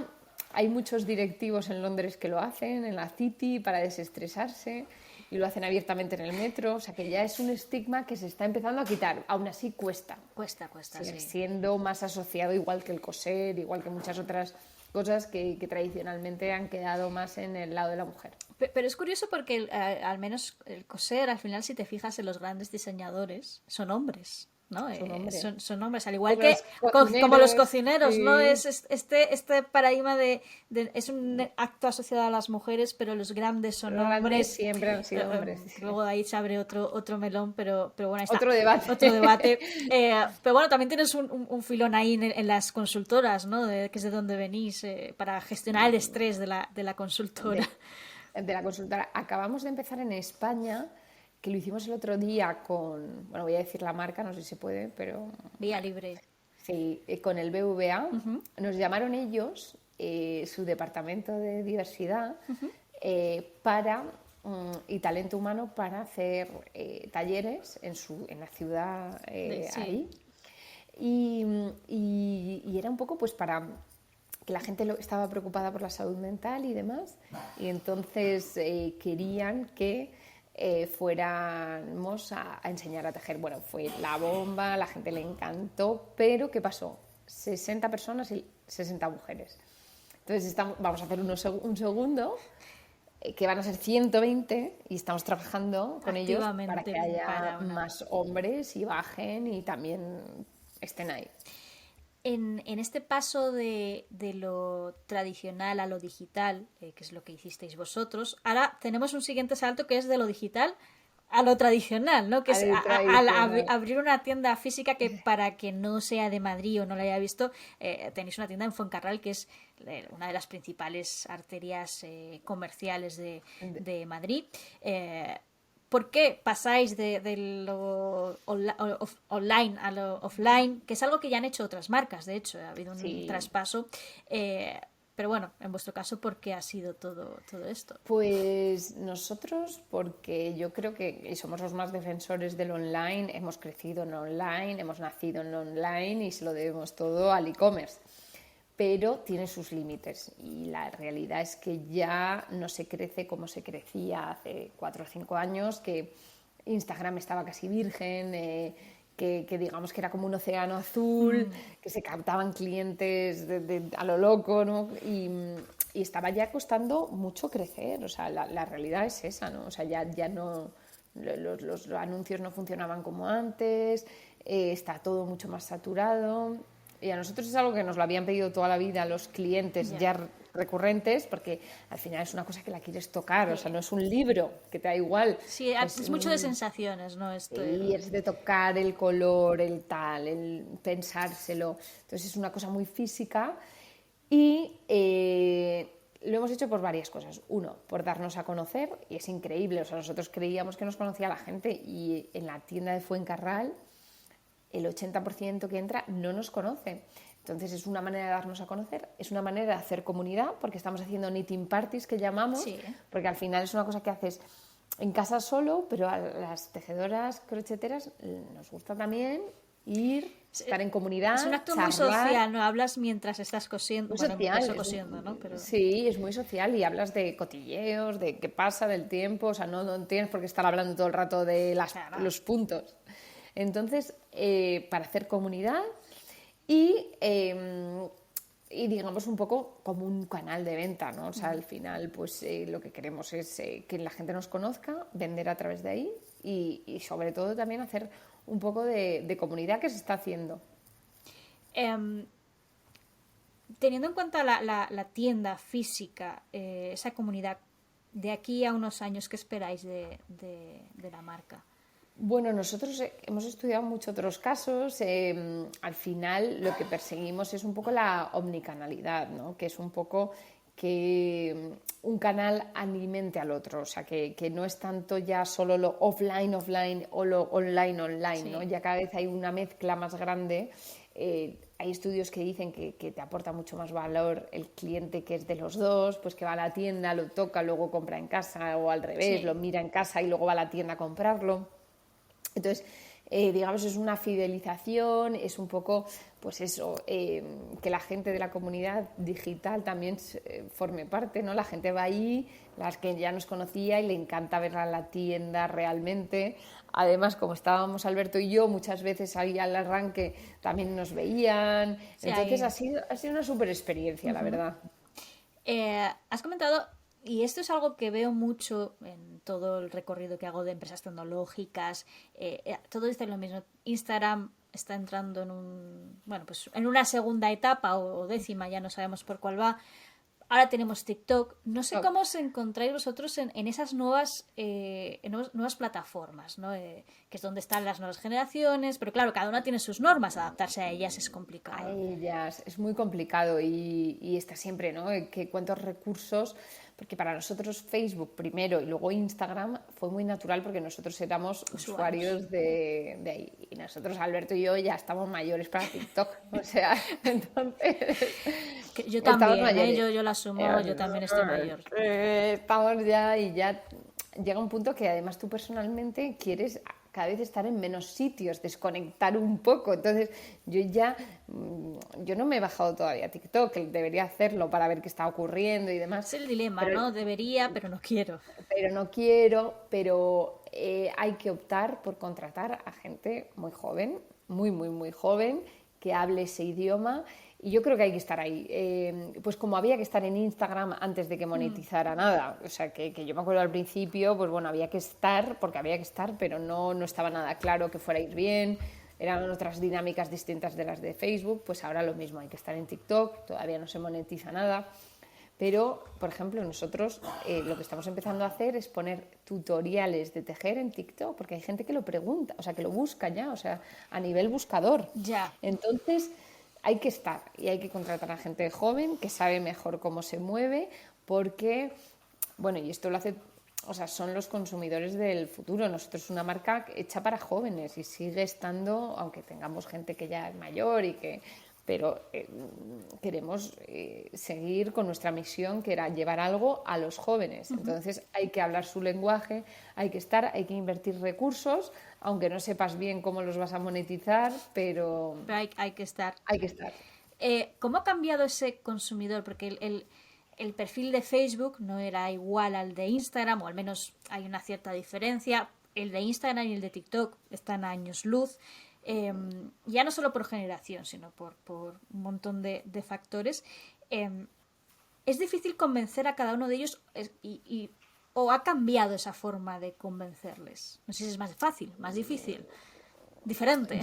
Hay muchos directivos en Londres que lo hacen, en la City, para desestresarse, y lo hacen abiertamente en el metro. O sea que ya es un estigma que se está empezando a quitar. Aún así cuesta. Cuesta, Sigue sí. siendo más asociado, igual que el coser, igual que muchas otras cosas que tradicionalmente han quedado más en el lado de la mujer. Pero es curioso porque al menos el coser, al final, si te fijas en los grandes diseñadores, son hombres. ¿no? Su nombre. Son nombres, al igual Como que los como los cocineros, cocineros, ¿no? sí. Este paradigma es un acto asociado a las mujeres, pero los grandes son Los grandes hombres. siempre han sido hombres. Sí. Luego de ahí se abre otro melón, pero bueno, ahí está. Otro debate. Otro debate. Pero bueno, también tienes un filón ahí en las consultoras, ¿no? Que es de donde venís, para gestionar el estrés de la consultora. De la consultora. Acabamos de empezar en España, que lo hicimos el otro día con, bueno, voy a decir la marca, no sé si se puede, pero Vía libre. sí, con el BVA. Nos llamaron ellos, su departamento de diversidad, y talento humano para hacer talleres en la ciudad Sí. ahí. Y era un poco pues para que la gente estaba preocupada por la salud mental y demás, y entonces querían que fuéramos a enseñar a tejer. Bueno, fue la bomba, la gente le encantó, pero ¿qué pasó? 60 personas y 60 mujeres. Entonces vamos a hacer un segundo, que van a ser 120, y estamos trabajando con ellos para que haya más hombres y bajen y también estén ahí. En este paso de lo tradicional a lo digital, que es lo que hicisteis vosotros, ahora tenemos un siguiente salto que es de lo digital a lo tradicional, ¿no? Que es abrir una tienda física que, para que no sea de Madrid o no la haya visto, tenéis una tienda en Fuencarral, que es una de las principales arterias comerciales de Madrid. ¿Por qué pasáis de lo online a lo offline? Que es algo que ya han hecho otras marcas, de hecho, ha habido un traspaso. Pero bueno, en vuestro caso, ¿por qué ha sido todo esto? Pues nosotros, porque yo creo que somos los más defensores del online, hemos crecido en online, hemos nacido en online y se lo debemos todo al e-commerce. Pero tiene sus límites, y la realidad es que ya no se crece como se crecía hace 4 o 5 años, que Instagram estaba casi virgen, que digamos que era como un océano azul, que se captaban clientes a lo loco, ¿no? Y estaba ya costando mucho crecer, o sea, la realidad es esa, ¿no? O sea, ya no, los anuncios no funcionaban como antes, está todo mucho más saturado. Y a nosotros es algo que nos lo habían pedido toda la vida los clientes ya recurrentes, porque al final es una cosa que la quieres tocar, o sea, no es un libro, que te da igual. Sí, es mucho de sensaciones, ¿no? Sí, es de tocar el color, el tal, el pensárselo. Entonces es una cosa muy física, y lo hemos hecho por varias cosas. Uno, por darnos a conocer, y es increíble, o sea, nosotros creíamos que nos conocía la gente, y en la tienda de Fuencarral el 80% que entra no nos conoce. Entonces es una manera de darnos a conocer, es una manera de hacer comunidad, porque estamos haciendo knitting parties, que llamamos, porque al final es una cosa que haces en casa solo, pero a las tejedoras crocheteras nos gusta también ir, estar en comunidad, es un acto charlar. Muy social, ¿no? Hablas mientras estás cosiendo, Muy social, cosiendo, ¿no? Pero... Sí, es muy social, y hablas de cotilleos, de qué pasa, del tiempo, o sea, no tienes por qué estar hablando todo el rato de los puntos. Entonces, para hacer comunidad y digamos un poco como un canal de venta, ¿no? O sea, al final pues lo que queremos es que la gente nos conozca, vender a través de ahí, y sobre todo también hacer un poco de comunidad, que se está haciendo. Teniendo en cuenta la tienda física, esa comunidad, de aquí a unos años, ¿qué esperáis de la marca? Bueno, nosotros hemos estudiado muchos otros casos. Al final lo que perseguimos es un poco la omnicanalidad, ¿no? Que es un poco que un canal alimente al otro, o sea, que no es tanto ya solo lo offline o lo online, ¿no? Ya cada vez hay una mezcla más grande. Hay estudios que dicen que te aporta mucho más valor el cliente que es de los dos, pues que va a la tienda, lo toca, luego compra en casa, o al revés, lo mira en casa y luego va a la tienda a comprarlo. Entonces, digamos, es una fidelización, es un poco, pues eso, que la gente de la comunidad digital también forme parte, ¿no? La gente va ahí, las que ya nos conocía, y le encanta ver a la tienda realmente. Además, como estábamos Alberto y yo, muchas veces ahí al arranque también nos veían. Sí, entonces ha sido una súper experiencia, la verdad. Has comentado, y esto es algo que veo mucho en todo el recorrido que hago de empresas tecnológicas, todo dice lo mismo. Instagram está entrando pues en una segunda etapa o décima, ya no sabemos por cuál va. Ahora tenemos TikTok. No sé cómo os encontráis vosotros en esas nuevas plataformas, ¿no? Que es donde están las nuevas generaciones, pero claro, cada una tiene sus normas, adaptarse a ellas es complicado. A ellas es muy complicado y está siempre, ¿no? Que cuántos recursos, porque para nosotros Facebook primero y luego Instagram fue muy natural porque nosotros éramos usuarios de ahí. Y nosotros, Alberto y yo, ya estamos mayores para TikTok. O sea, entonces... Que yo también, yo lo asumo, yo también estoy mayor. Estamos ya y ya llega un punto que además tú personalmente quieres cada vez estar en menos sitios, desconectar un poco. Entonces yo no me he bajado todavía a TikTok, que debería hacerlo para ver qué está ocurriendo y demás. Es el dilema, ¿no? Debería, pero no quiero. Pero hay que optar por contratar a gente muy joven, muy, muy, muy joven, que hable ese idioma. Y yo creo que hay que estar ahí. Pues como había que estar en Instagram antes de que monetizara nada. O sea, que yo me acuerdo al principio, pues bueno, había que estar, porque había que estar, pero no estaba nada claro que fuera a ir bien. Eran otras dinámicas distintas de las de Facebook. Pues ahora lo mismo, hay que estar en TikTok, todavía no se monetiza nada. Pero, por ejemplo, nosotros lo que estamos empezando a hacer es poner tutoriales de tejer en TikTok, porque hay gente que lo pregunta, o sea, que lo busca ya, o sea, a nivel buscador. Ya. Entonces... hay que estar y hay que contratar a gente joven que sabe mejor cómo se mueve porque, bueno, y esto lo hace, o sea, son los consumidores del futuro. Nosotros es una marca hecha para jóvenes y sigue estando, aunque tengamos gente que ya es mayor pero queremos seguir con nuestra misión, que era llevar algo a los jóvenes. Entonces hay que hablar su lenguaje, hay que estar, hay que invertir recursos, aunque no sepas bien cómo los vas a monetizar, pero hay que estar. Hay que estar. ¿Cómo ha cambiado ese consumidor? Porque el perfil de Facebook no era igual al de Instagram, o al menos hay una cierta diferencia. El de Instagram y el de TikTok están a años luz. Ya no solo por generación, sino por un montón de factores. Es difícil convencer a cada uno de ellos o ha cambiado esa forma de convencerles. No sé si es más fácil, más difícil, diferente.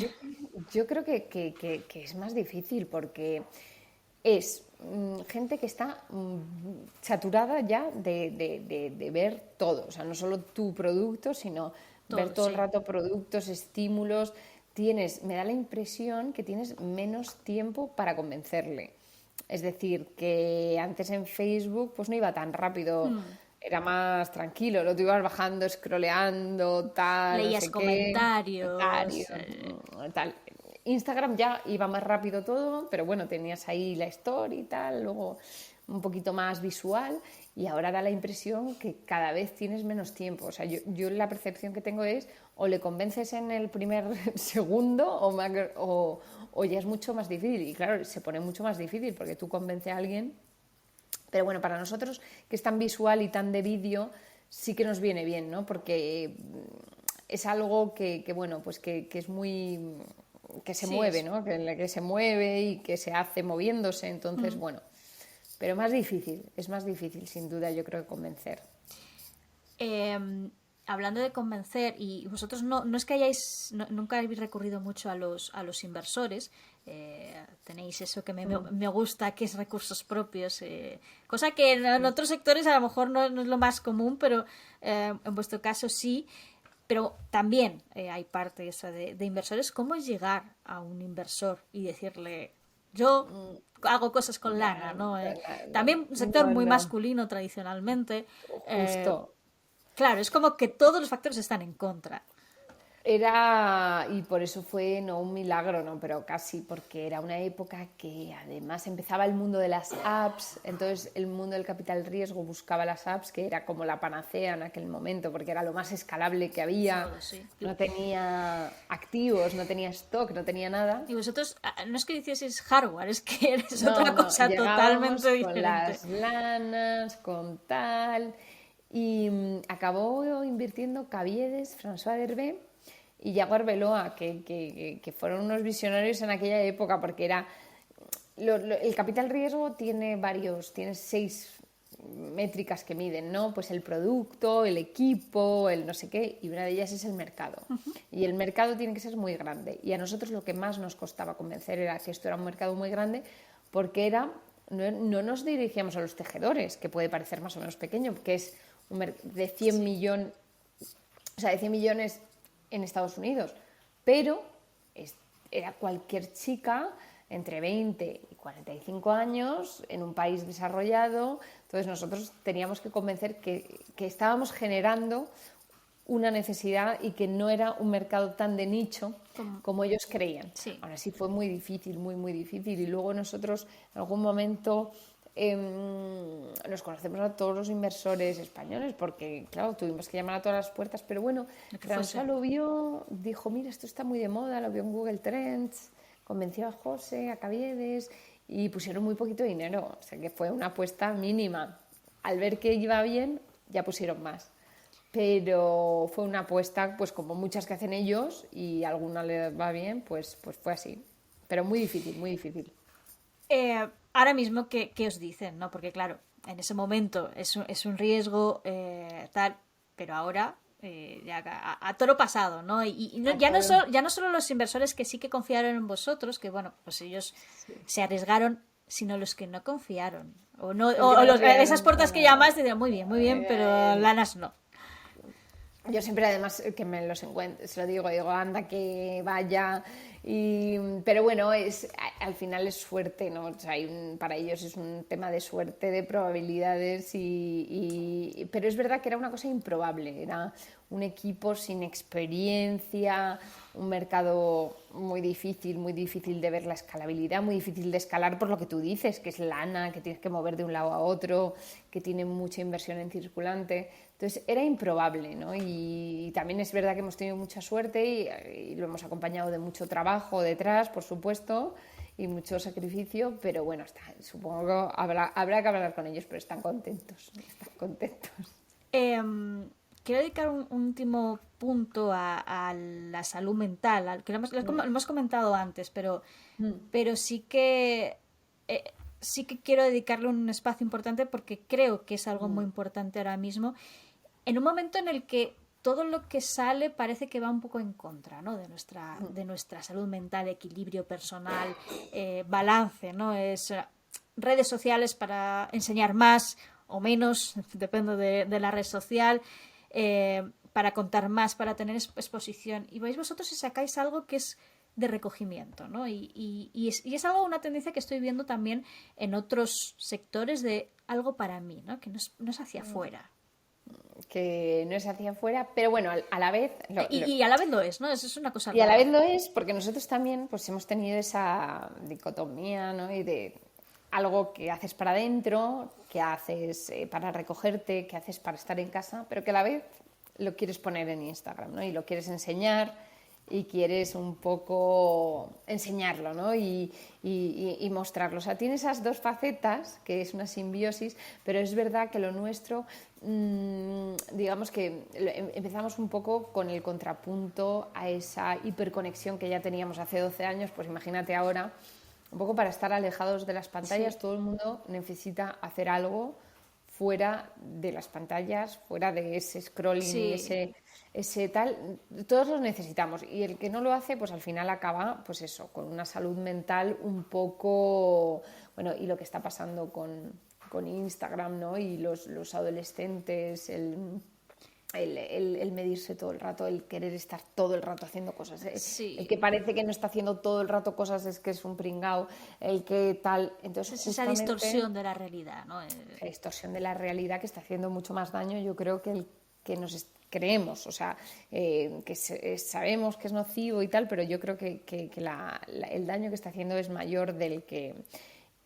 Yo creo que es más difícil porque es gente que está saturada ya de ver todo. O sea, no solo tu producto, sino ver todo el rato productos, estímulos. Me da la impresión que tienes menos tiempo para convencerle. Es decir, que antes en Facebook pues no iba tan rápido, era más tranquilo, lo tú ibas bajando, scrolleando, tal, leías no sé comentarios, tal. Instagram ya iba más rápido todo, pero bueno, tenías ahí la story y tal, luego un poquito más visual, y ahora da la impresión que cada vez tienes menos tiempo. O sea, yo la percepción que tengo es o le convences en el primer segundo o ya es mucho más difícil. Y claro, se pone mucho más difícil porque tú convences a alguien. Pero bueno, para nosotros, que es tan visual y tan de vídeo, sí que nos viene bien, ¿no? Porque es algo que bueno, pues que es muy... que se mueve, ¿no? Que se mueve y que se hace moviéndose. Entonces, bueno... Pero es más difícil, sin duda, yo creo, que convencer. Hablando de convencer, y vosotros no es que nunca habéis recurrido mucho a los inversores, tenéis eso que me gusta, que es recursos propios, cosa que en otros sectores a lo mejor no es lo más común, pero en vuestro caso sí. Pero también hay parte esa de inversores. ¿Cómo es llegar a un inversor y decirle... Yo hago cosas con lana, ¿no? También un sector muy masculino tradicionalmente. Justo. Claro, es como que todos los factores están en contra. Y por eso fue no un milagro, no, pero casi, porque era una época que además empezaba el mundo de las apps, entonces el mundo del capital riesgo buscaba las apps, que era como la panacea en aquel momento, porque era lo más escalable que había, sí. No tenía activos, no tenía stock, no tenía nada. Y vosotros, no es que hicieseis hardware, es que eres otra cosa totalmente diferente. Con las lanas, con tal, y acabó invirtiendo Caviedes, François Derbe y Jaguar Beloa, que fueron unos visionarios en aquella época, porque era el capital riesgo tiene 6 métricas que miden, ¿no? Pues el producto, el equipo, el no sé qué, y una de ellas es el mercado. Y el mercado tiene que ser muy grande. Y a nosotros lo que más nos costaba convencer era que esto era un mercado muy grande, porque no nos dirigíamos a los tejedores, que puede parecer más o menos pequeño, que es de 100 millones, o sea, de 100 millones en Estados Unidos, pero era cualquier chica entre 20 y 45 años en un país desarrollado. Entonces nosotros teníamos que convencer que estábamos generando una necesidad y que no era un mercado tan de nicho como ellos creían. Sí. Ahora sí fue muy difícil, muy difícil, y luego nosotros en algún momento nos conocemos a todos los inversores españoles, porque claro, tuvimos que llamar a todas las puertas, pero bueno, François lo vio, dijo, mira, esto está muy de moda, lo vio en Google Trends, convenció a José, a Caviedes, y pusieron muy poquito dinero, o sea que fue una apuesta mínima. Al ver que iba bien, ya pusieron más, pero fue una apuesta, pues como muchas que hacen ellos, y a alguna les va bien, pues fue así, pero muy difícil, muy difícil. Ahora mismo, ¿qué os dicen? ¿No? Porque claro, en ese momento es un riesgo tal, pero ahora ya a toro pasado, ¿no? Y no, ya no solo los inversores que sí que confiaron en vosotros, que bueno, pues ellos se arriesgaron, sino los que no confiaron. Esas puertas que llamas te dirán, muy bien, pero lanas no. Yo siempre, además, que me los encuentro, se lo digo, anda que vaya, pero bueno, al final es suerte, ¿no? O sea, para ellos es un tema de suerte, de probabilidades, pero es verdad que era una cosa improbable, era un equipo sin experiencia, un mercado muy difícil de ver la escalabilidad, muy difícil de escalar por lo que tú dices, que es lana, que tienes que mover de un lado a otro, que tiene mucha inversión en circulante. Entonces era improbable, ¿no? Y también es verdad que hemos tenido mucha suerte y lo hemos acompañado de mucho trabajo detrás, por supuesto, y mucho sacrificio, pero bueno, supongo que habrá que hablar con ellos, pero están contentos. Quiero dedicar un último punto a la salud mental, que lo hemos comentado antes, pero sí que quiero dedicarle un espacio importante porque creo que es algo muy importante ahora mismo, en un momento en el que todo lo que sale parece que va un poco en contra, ¿no? de nuestra salud mental, equilibrio personal, balance, ¿no? Es redes sociales para enseñar más o menos, depende de la red social, para contar más, para tener exposición. Y vais vosotros y sacáis algo que es de recogimiento, ¿no? Y es algo, una tendencia que estoy viendo también en otros sectores de algo para mí, ¿no? Que no es hacia afuera. Que no es hacia afuera, pero bueno, a la vez... Y a la vez lo es, ¿no? Eso es una cosa rara. Y a la vez lo es porque nosotros también pues hemos tenido esa dicotomía, ¿no? Y de algo que haces para adentro, que haces para recogerte, que haces para estar en casa, pero que a la vez lo quieres poner en Instagram, ¿no? Y lo quieres enseñar y quieres un poco enseñarlo, ¿no? Y mostrarlo. O sea, tiene esas dos facetas, que es una simbiosis, pero es verdad que lo nuestro, digamos que empezamos un poco con el contrapunto a esa hiperconexión que ya teníamos hace 12 años, pues imagínate ahora, un poco para estar alejados de las pantallas, sí. Todo el mundo necesita hacer algo fuera de las pantallas, fuera de ese scrolling, sí. ese tal, todos lo necesitamos, y el que no lo hace, pues al final acaba, pues eso, con una salud mental un poco, bueno, y lo que está pasando con Instagram, ¿no? Y los adolescentes, el medirse todo el rato, el querer estar todo el rato haciendo cosas, sí. El que parece que no está haciendo todo el rato cosas es que es un pringao, el que tal, entonces esa distorsión de la realidad, ¿no? La distorsión de la realidad que está haciendo mucho más daño, yo creo, que el que nos creemos, o sea, que sabemos que es nocivo y tal, pero yo creo que el daño que está haciendo es mayor del que...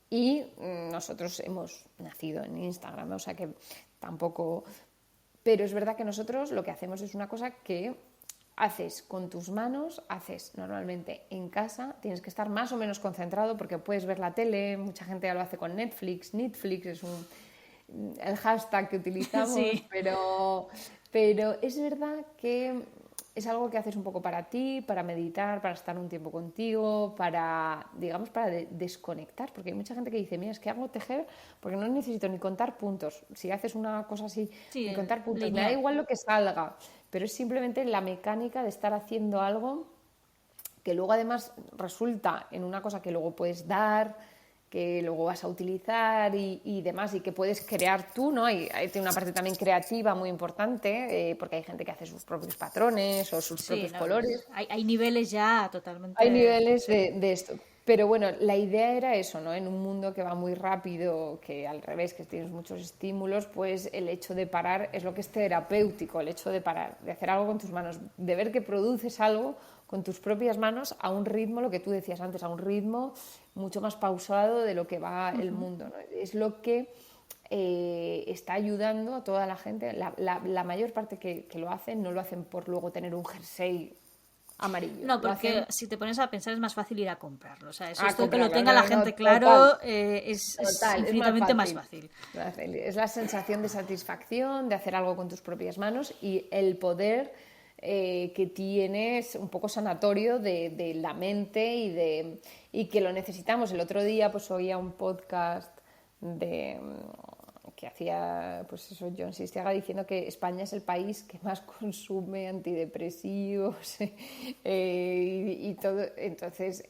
Y nosotros hemos nacido en Instagram, o sea que tampoco... Pero es verdad que nosotros lo que hacemos es una cosa que haces con tus manos, haces normalmente en casa, tienes que estar más o menos concentrado porque puedes ver la tele, mucha gente ya lo hace con Netflix es el hashtag que utilizamos, sí. pero es verdad que es algo que haces un poco para ti, para meditar, para estar un tiempo contigo, para, digamos, para desconectar, porque hay mucha gente que dice, mira, es que hago tejer porque no necesito ni contar puntos, si haces una cosa así, Sí, ni contar puntos, me da lineal. igual lo que salga, pero es simplemente la mecánica de estar haciendo algo que luego además resulta en una cosa que luego puedes dar, que luego vas a utilizar y demás, y que puedes crear tú, ¿no? Tiene una parte también creativa muy importante, porque hay gente que hace sus propios patrones o sus Sí, propios no, colores. hay niveles ya Hay totalmente. niveles de esto. Pero bueno, la idea era eso, ¿no? En un mundo que va muy rápido, que al revés, que tienes muchos estímulos, pues el hecho de parar es lo que es terapéutico, el hecho de parar, de hacer algo con tus manos, de ver que produces algo con tus propias manos a un ritmo, lo que tú decías antes, a un ritmo mucho más pausado de lo que va el mundo, ¿no? Es lo que está ayudando a toda la gente. La mayor parte que lo hacen no lo hacen por luego tener un jersey amarillo, No, lo porque hacen si te pones a pensar es más fácil ir a comprarlo. O sea, eso a esto que lo comprarlo. tenga la No, no, gente total, claro, es total, es más infinitamente más fácil. fácil. Es la sensación de satisfacción, de hacer algo con tus propias manos y el poder que tienes un poco sanatorio de la mente y que lo necesitamos. El otro día pues oía un podcast de que hacía pues eso, John Sistiaga, diciendo que España es el país que más consume antidepresivos y todo. Entonces,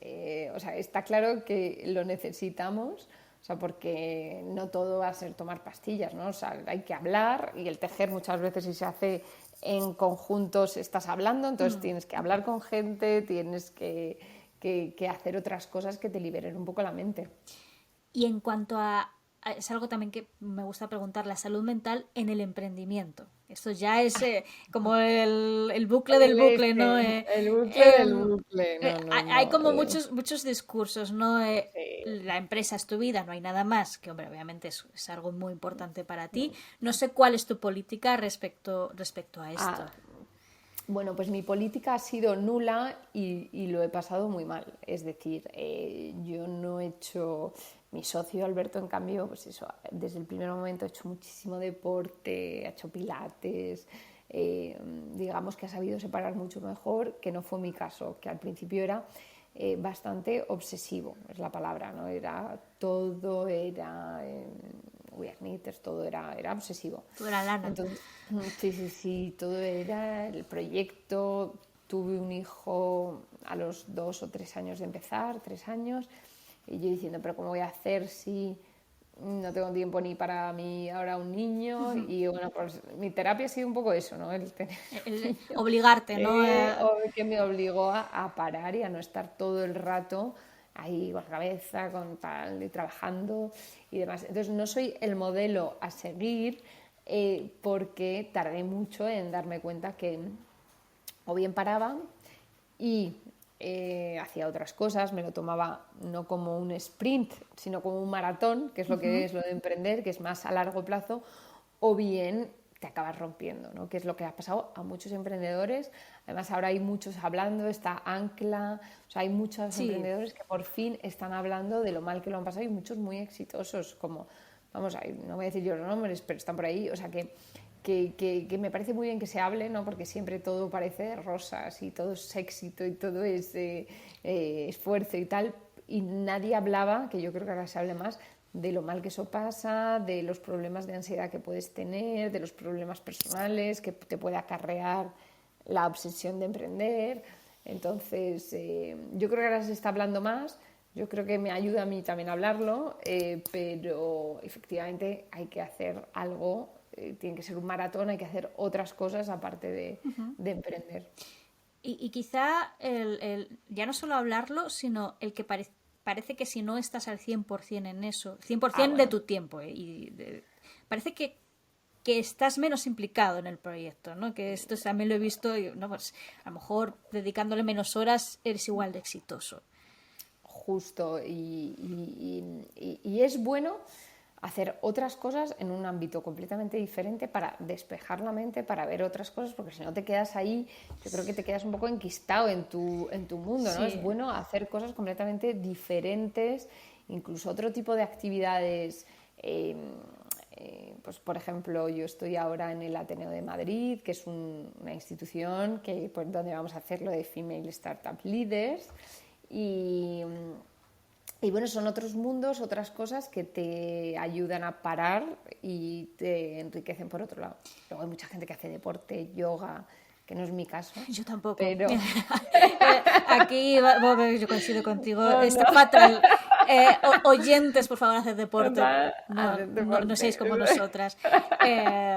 o sea, está claro que lo necesitamos. O sea, porque no todo va a ser tomar pastillas, ¿no? O sea, hay que hablar y el tejer muchas veces si se hace en conjuntos estás hablando, entonces tienes que hablar con gente, tienes que hacer otras cosas que te liberen un poco la mente. Y en cuanto es algo también que me gusta preguntar, la salud mental en el emprendimiento. Esto ya es como el bucle del bucle, ¿no? El bucle del Em, bucle, no, no, hay no. como muchos discursos, ¿no? Sí. La empresa es tu vida, no hay nada más, que hombre, obviamente es algo muy importante para ti. No sé cuál es tu política respecto a esto. Ah, bueno, pues mi política ha sido nula y lo he pasado muy mal. Es decir, yo no he hecho. Mi socio Alberto, en cambio, pues eso, desde el primer momento ha hecho muchísimo deporte, ha hecho pilates, digamos que ha sabido separar mucho mejor, que no fue mi caso, que al principio era bastante obsesivo, es la palabra, ¿no? Todo era We Are Knitters, todo era obsesivo. Tú era lana. Entonces, sí, todo era el proyecto. Tuve un hijo a los 2 o 3 años de empezar, 3 años, y yo diciendo, pero ¿cómo voy a hacer si no tengo tiempo ni para mí ahora un niño? Y bueno, pues mi terapia ha sido un poco eso, ¿no? El tener Obligarte, ¿no? que me obligó a parar y a no estar todo el rato ahí con la cabeza, con tal, y trabajando y demás. Entonces no soy el modelo a seguir porque tardé mucho en darme cuenta que o bien paraba y hacía otras cosas, me lo tomaba no como un sprint, sino como un maratón, que es lo que es lo de emprender, que es más a largo plazo, o bien te acabas rompiendo, ¿no? Que es lo que ha pasado a muchos emprendedores. Además, ahora hay muchos hablando, está Ancla, o sea, hay muchos Sí, emprendedores que por fin están hablando de lo mal que lo han pasado y muchos muy exitosos, como, vamos, no voy a decir yo los nombres, pero están por ahí, o sea, que me parece muy bien que se hable, ¿no? Porque siempre todo parece rosas y todo es éxito y todo es esfuerzo y tal, y nadie hablaba, que yo creo que ahora se hable más, de lo mal que eso pasa, de los problemas de ansiedad que puedes tener, de los problemas personales que te puede acarrear la obsesión de emprender. Entonces, yo creo que ahora se está hablando más, yo creo que me ayuda a mí también a hablarlo, pero efectivamente hay que hacer algo, tiene que ser un maratón, hay que hacer otras cosas aparte de emprender. y quizá ya no solo hablarlo, sino el que parece que si no estás al 100% en eso, Ah, 100% de bueno. tu tiempo, parece que estás menos implicado en el proyecto, ¿no? Que esto también lo he visto, y, ¿no? Pues a lo mejor dedicándole menos horas eres igual de exitoso. Justo, y es bueno hacer otras cosas en un ámbito completamente diferente para despejar la mente, para ver otras cosas, porque si no te quedas ahí, yo creo que te quedas un poco enquistado en tu mundo, ¿no? Es Sí, bueno hacer cosas completamente diferentes, incluso otro tipo de actividades Pues, por ejemplo, yo estoy ahora en el Ateneo de Madrid, que es una institución pues, donde vamos a hacer lo de Female Startup Leaders. Y bueno, son otros mundos, otras cosas que te ayudan a parar y te enriquecen por otro lado. Luego hay mucha gente que hace deporte, yoga, que no es mi caso. Yo tampoco. Pero... Aquí yo coincido contigo. No, Está no. fatal. Oyentes, por favor, haced deporte. Haced deporte. No seáis como nosotras.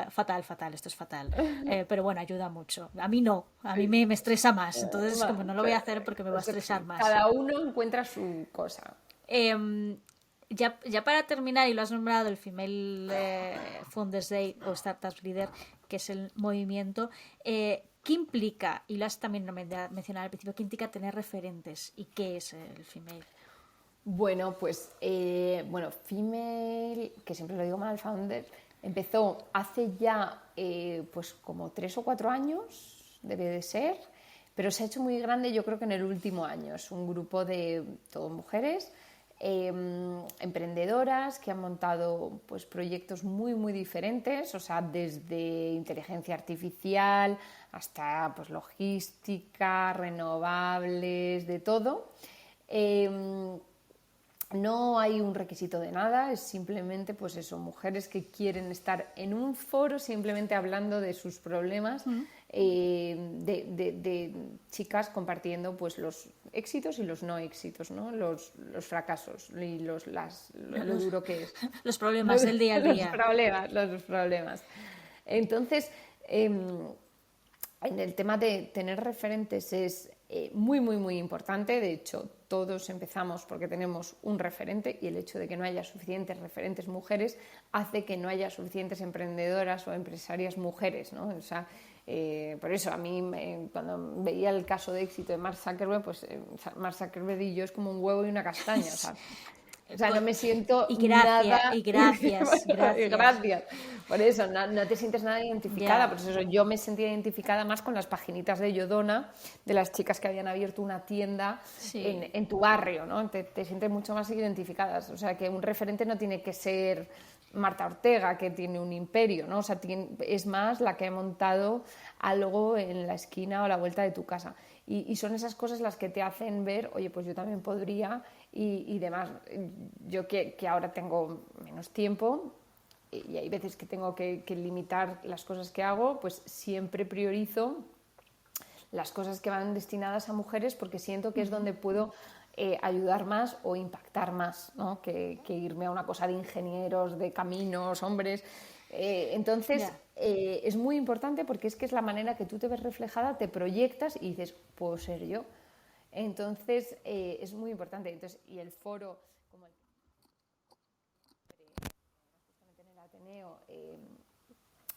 Fatal, esto es fatal. Pero bueno, ayuda mucho. A mí no, a mí me estresa más. Entonces, como no lo voy a hacer porque me va a estresar más. Cada uno encuentra su cosa. Ya para terminar, y lo has nombrado, el Female Founders Day o Startups Leader, que es el movimiento, ¿qué implica? Y lo has también mencionado al principio, ¿qué implica tener referentes? ¿Y qué es el Female? Bueno, pues Female, que siempre lo digo mal, Founder, empezó hace ya pues como 3 o 4 años, debe de ser, pero se ha hecho muy grande yo creo que en el último año. Es un grupo de todo mujeres, emprendedoras que han montado pues proyectos muy muy diferentes, o sea, desde inteligencia artificial hasta pues logística, renovables, de todo. No hay un requisito de nada, es simplemente pues eso, mujeres que quieren estar en un foro simplemente hablando de sus problemas, de chicas compartiendo pues los éxitos y los no éxitos, ¿no? Los fracasos y lo duro que es. Los problemas del día a día. Los problemas. Entonces, en el tema de tener referentes es muy, muy, muy importante. De hecho, todos empezamos porque tenemos un referente y el hecho de que no haya suficientes referentes mujeres hace que no haya suficientes emprendedoras o empresarias mujeres, ¿no? O sea, por eso a mí cuando veía el caso de éxito de Mark Zuckerberg, pues Mark Zuckerberg y yo es como un huevo y una castaña, o sea, no me siento nada... Y gracias. Gracias. Por eso, no te sientes nada identificada. Yeah. Por eso yo me sentía identificada más con las paginitas de Yodona, de las chicas que habían abierto una tienda en tu barrio, ¿no? Te sientes mucho más identificadas. O sea, que un referente no tiene que ser Marta Ortega, que tiene un imperio, ¿no? O sea, es más la que ha montado algo en la esquina o a la vuelta de tu casa. Y son esas cosas las que te hacen ver, oye, pues yo también podría y demás. Yo que ahora tengo menos tiempo y hay veces que tengo que limitar las cosas que hago, pues siempre priorizo las cosas que van destinadas a mujeres porque siento que es donde puedo ayudar más o impactar más, ¿no? que irme a una cosa de ingenieros, de caminos, hombres. Entonces, es muy importante porque es que es la manera que tú te ves reflejada, te proyectas y dices, puedo ser yo. Entonces, es muy importante. Entonces, y el foro, como justamente en el Ateneo,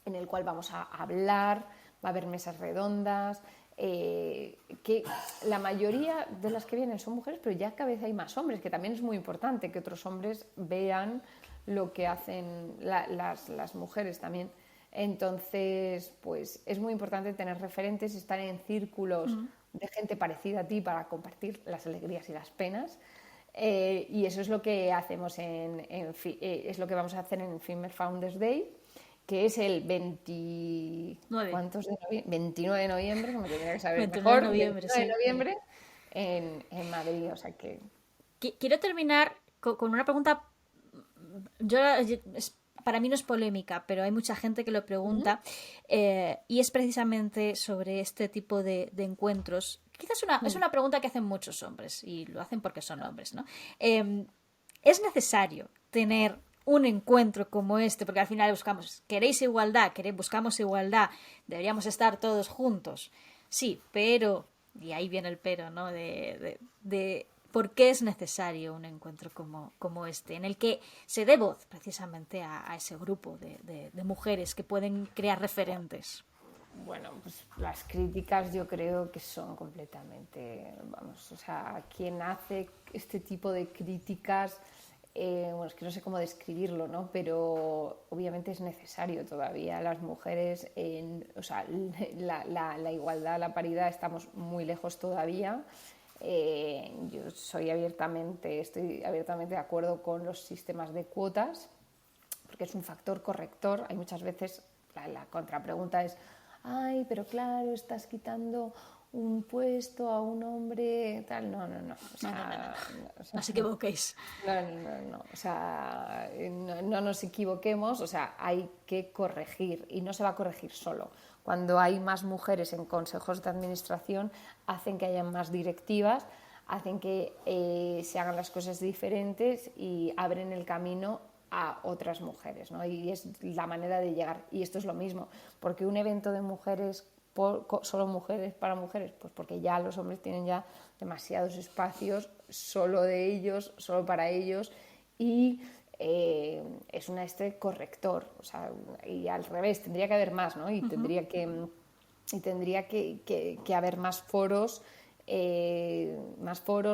en el cual vamos a hablar, va a haber mesas redondas, que la mayoría de las que vienen son mujeres, pero ya cada vez hay más hombres, que también es muy importante que otros hombres vean lo que hacen las mujeres también. Entonces, pues es muy importante tener referentes, estar en círculos de gente parecida a ti para compartir las alegrías y las penas. Y eso es lo que hacemos es lo que vamos a hacer en Female Founders Day, que es el 29 de noviembre, como tendría que saber 29 mejor, de noviembre, 29 de noviembre en Madrid, o sea que... Quiero terminar con una pregunta. Para mí no es polémica, pero hay mucha gente que lo pregunta, y es precisamente sobre este tipo de encuentros. Quizás es una pregunta que hacen muchos hombres, y lo hacen porque son hombres, ¿no? ¿Es necesario tener un encuentro como este? Porque al final buscamos igualdad, deberíamos estar todos juntos. Sí, pero, y ahí viene el pero, ¿no? De ¿por qué es necesario un encuentro como este, en el que se dé voz precisamente a ese grupo de mujeres que pueden crear referentes? Bueno, pues las críticas yo creo que son completamente, o sea, quien hace este tipo de críticas, bueno, es que no sé cómo describirlo, ¿no? Pero obviamente es necesario todavía. Las mujeres, o sea, la igualdad, la paridad, estamos muy lejos todavía. Yo estoy abiertamente de acuerdo con los sistemas de cuotas, porque es un factor corrector. Hay muchas veces, la contrapregunta es, ay, pero claro, estás quitando un puesto a un hombre, tal. No. O sea, no os equivoquéis. No. O sea, no nos equivoquemos. O sea, hay que corregir y no se va a corregir solo. Cuando hay más mujeres en consejos de administración, hacen que haya más directivas, hacen que se hagan las cosas diferentes y abren el camino a otras mujeres, ¿no? Y es la manera de llegar. Y esto es lo mismo, porque un evento de mujeres, solo mujeres para mujeres, pues porque ya los hombres tienen ya demasiados espacios solo de ellos, solo para ellos, y es un corrector, o sea, y al revés, tendría que haber más, ¿no? Y tendría que haber más foros,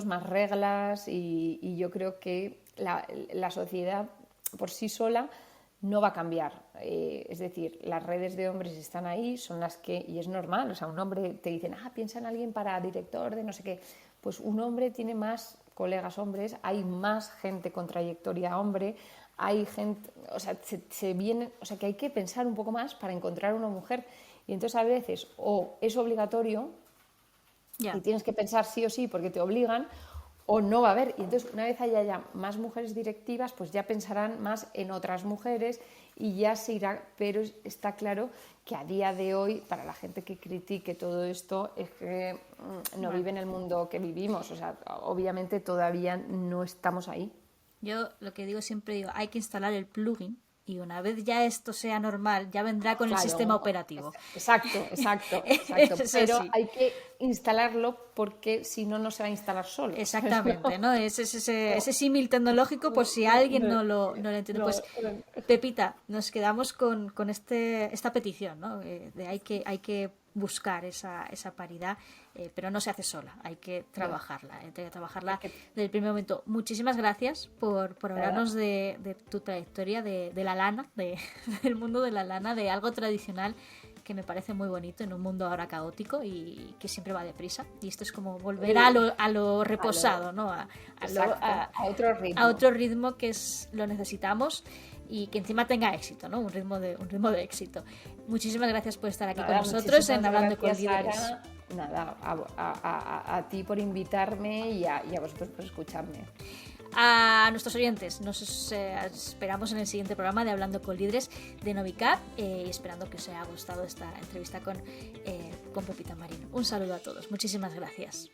más reglas, y yo creo que la sociedad por sí sola no va a cambiar. Es decir, las redes de hombres están ahí, son las que, y es normal, o sea, un hombre te dicen, piensa en alguien para director de no sé qué, pues un hombre tiene más colegas hombres, hay más gente con trayectoria hombre, hay gente, o sea, o sea, que hay que pensar un poco más para encontrar una mujer, y entonces a veces o es obligatorio y tienes que pensar sí o sí porque te obligan, o no va a haber. Y entonces, una vez haya ya más mujeres directivas, pues ya pensarán más en otras mujeres y ya se irá. Pero está claro que a día de hoy, para la gente que critique todo esto, es que no vive en el mundo que vivimos. O sea, obviamente todavía no estamos ahí. Yo lo que siempre digo, hay que instalar el plugin. Y una vez ya esto sea normal, ya vendrá con el sistema operativo. Exacto. Pero sí, hay que instalarlo porque si no, no se va a instalar solo. Exactamente, ¿no? Es ese símil tecnológico por si alguien no lo entiende. Pues, Pepita, nos quedamos con esta petición, ¿no? Hay que buscar esa paridad, pero no se hace sola, hay que trabajarla, desde el primer momento. Muchísimas gracias por hablarnos de tu trayectoria, de la lana, del mundo de la lana, de algo tradicional que me parece muy bonito en un mundo ahora caótico y que siempre va deprisa. Y esto es como volver a lo reposado, ¿no? A otro ritmo que lo necesitamos y que encima tenga éxito, ¿no? Un ritmo de éxito. Muchísimas gracias por estar aquí con nosotros en Hablando con Líderes. Sara. Nada, a ti por invitarme y a vosotros por escucharme. A nuestros oyentes, nos esperamos en el siguiente programa de Hablando con Líderes de Novicap, esperando que os haya gustado esta entrevista con Pepita Marín. Un saludo a todos, muchísimas gracias.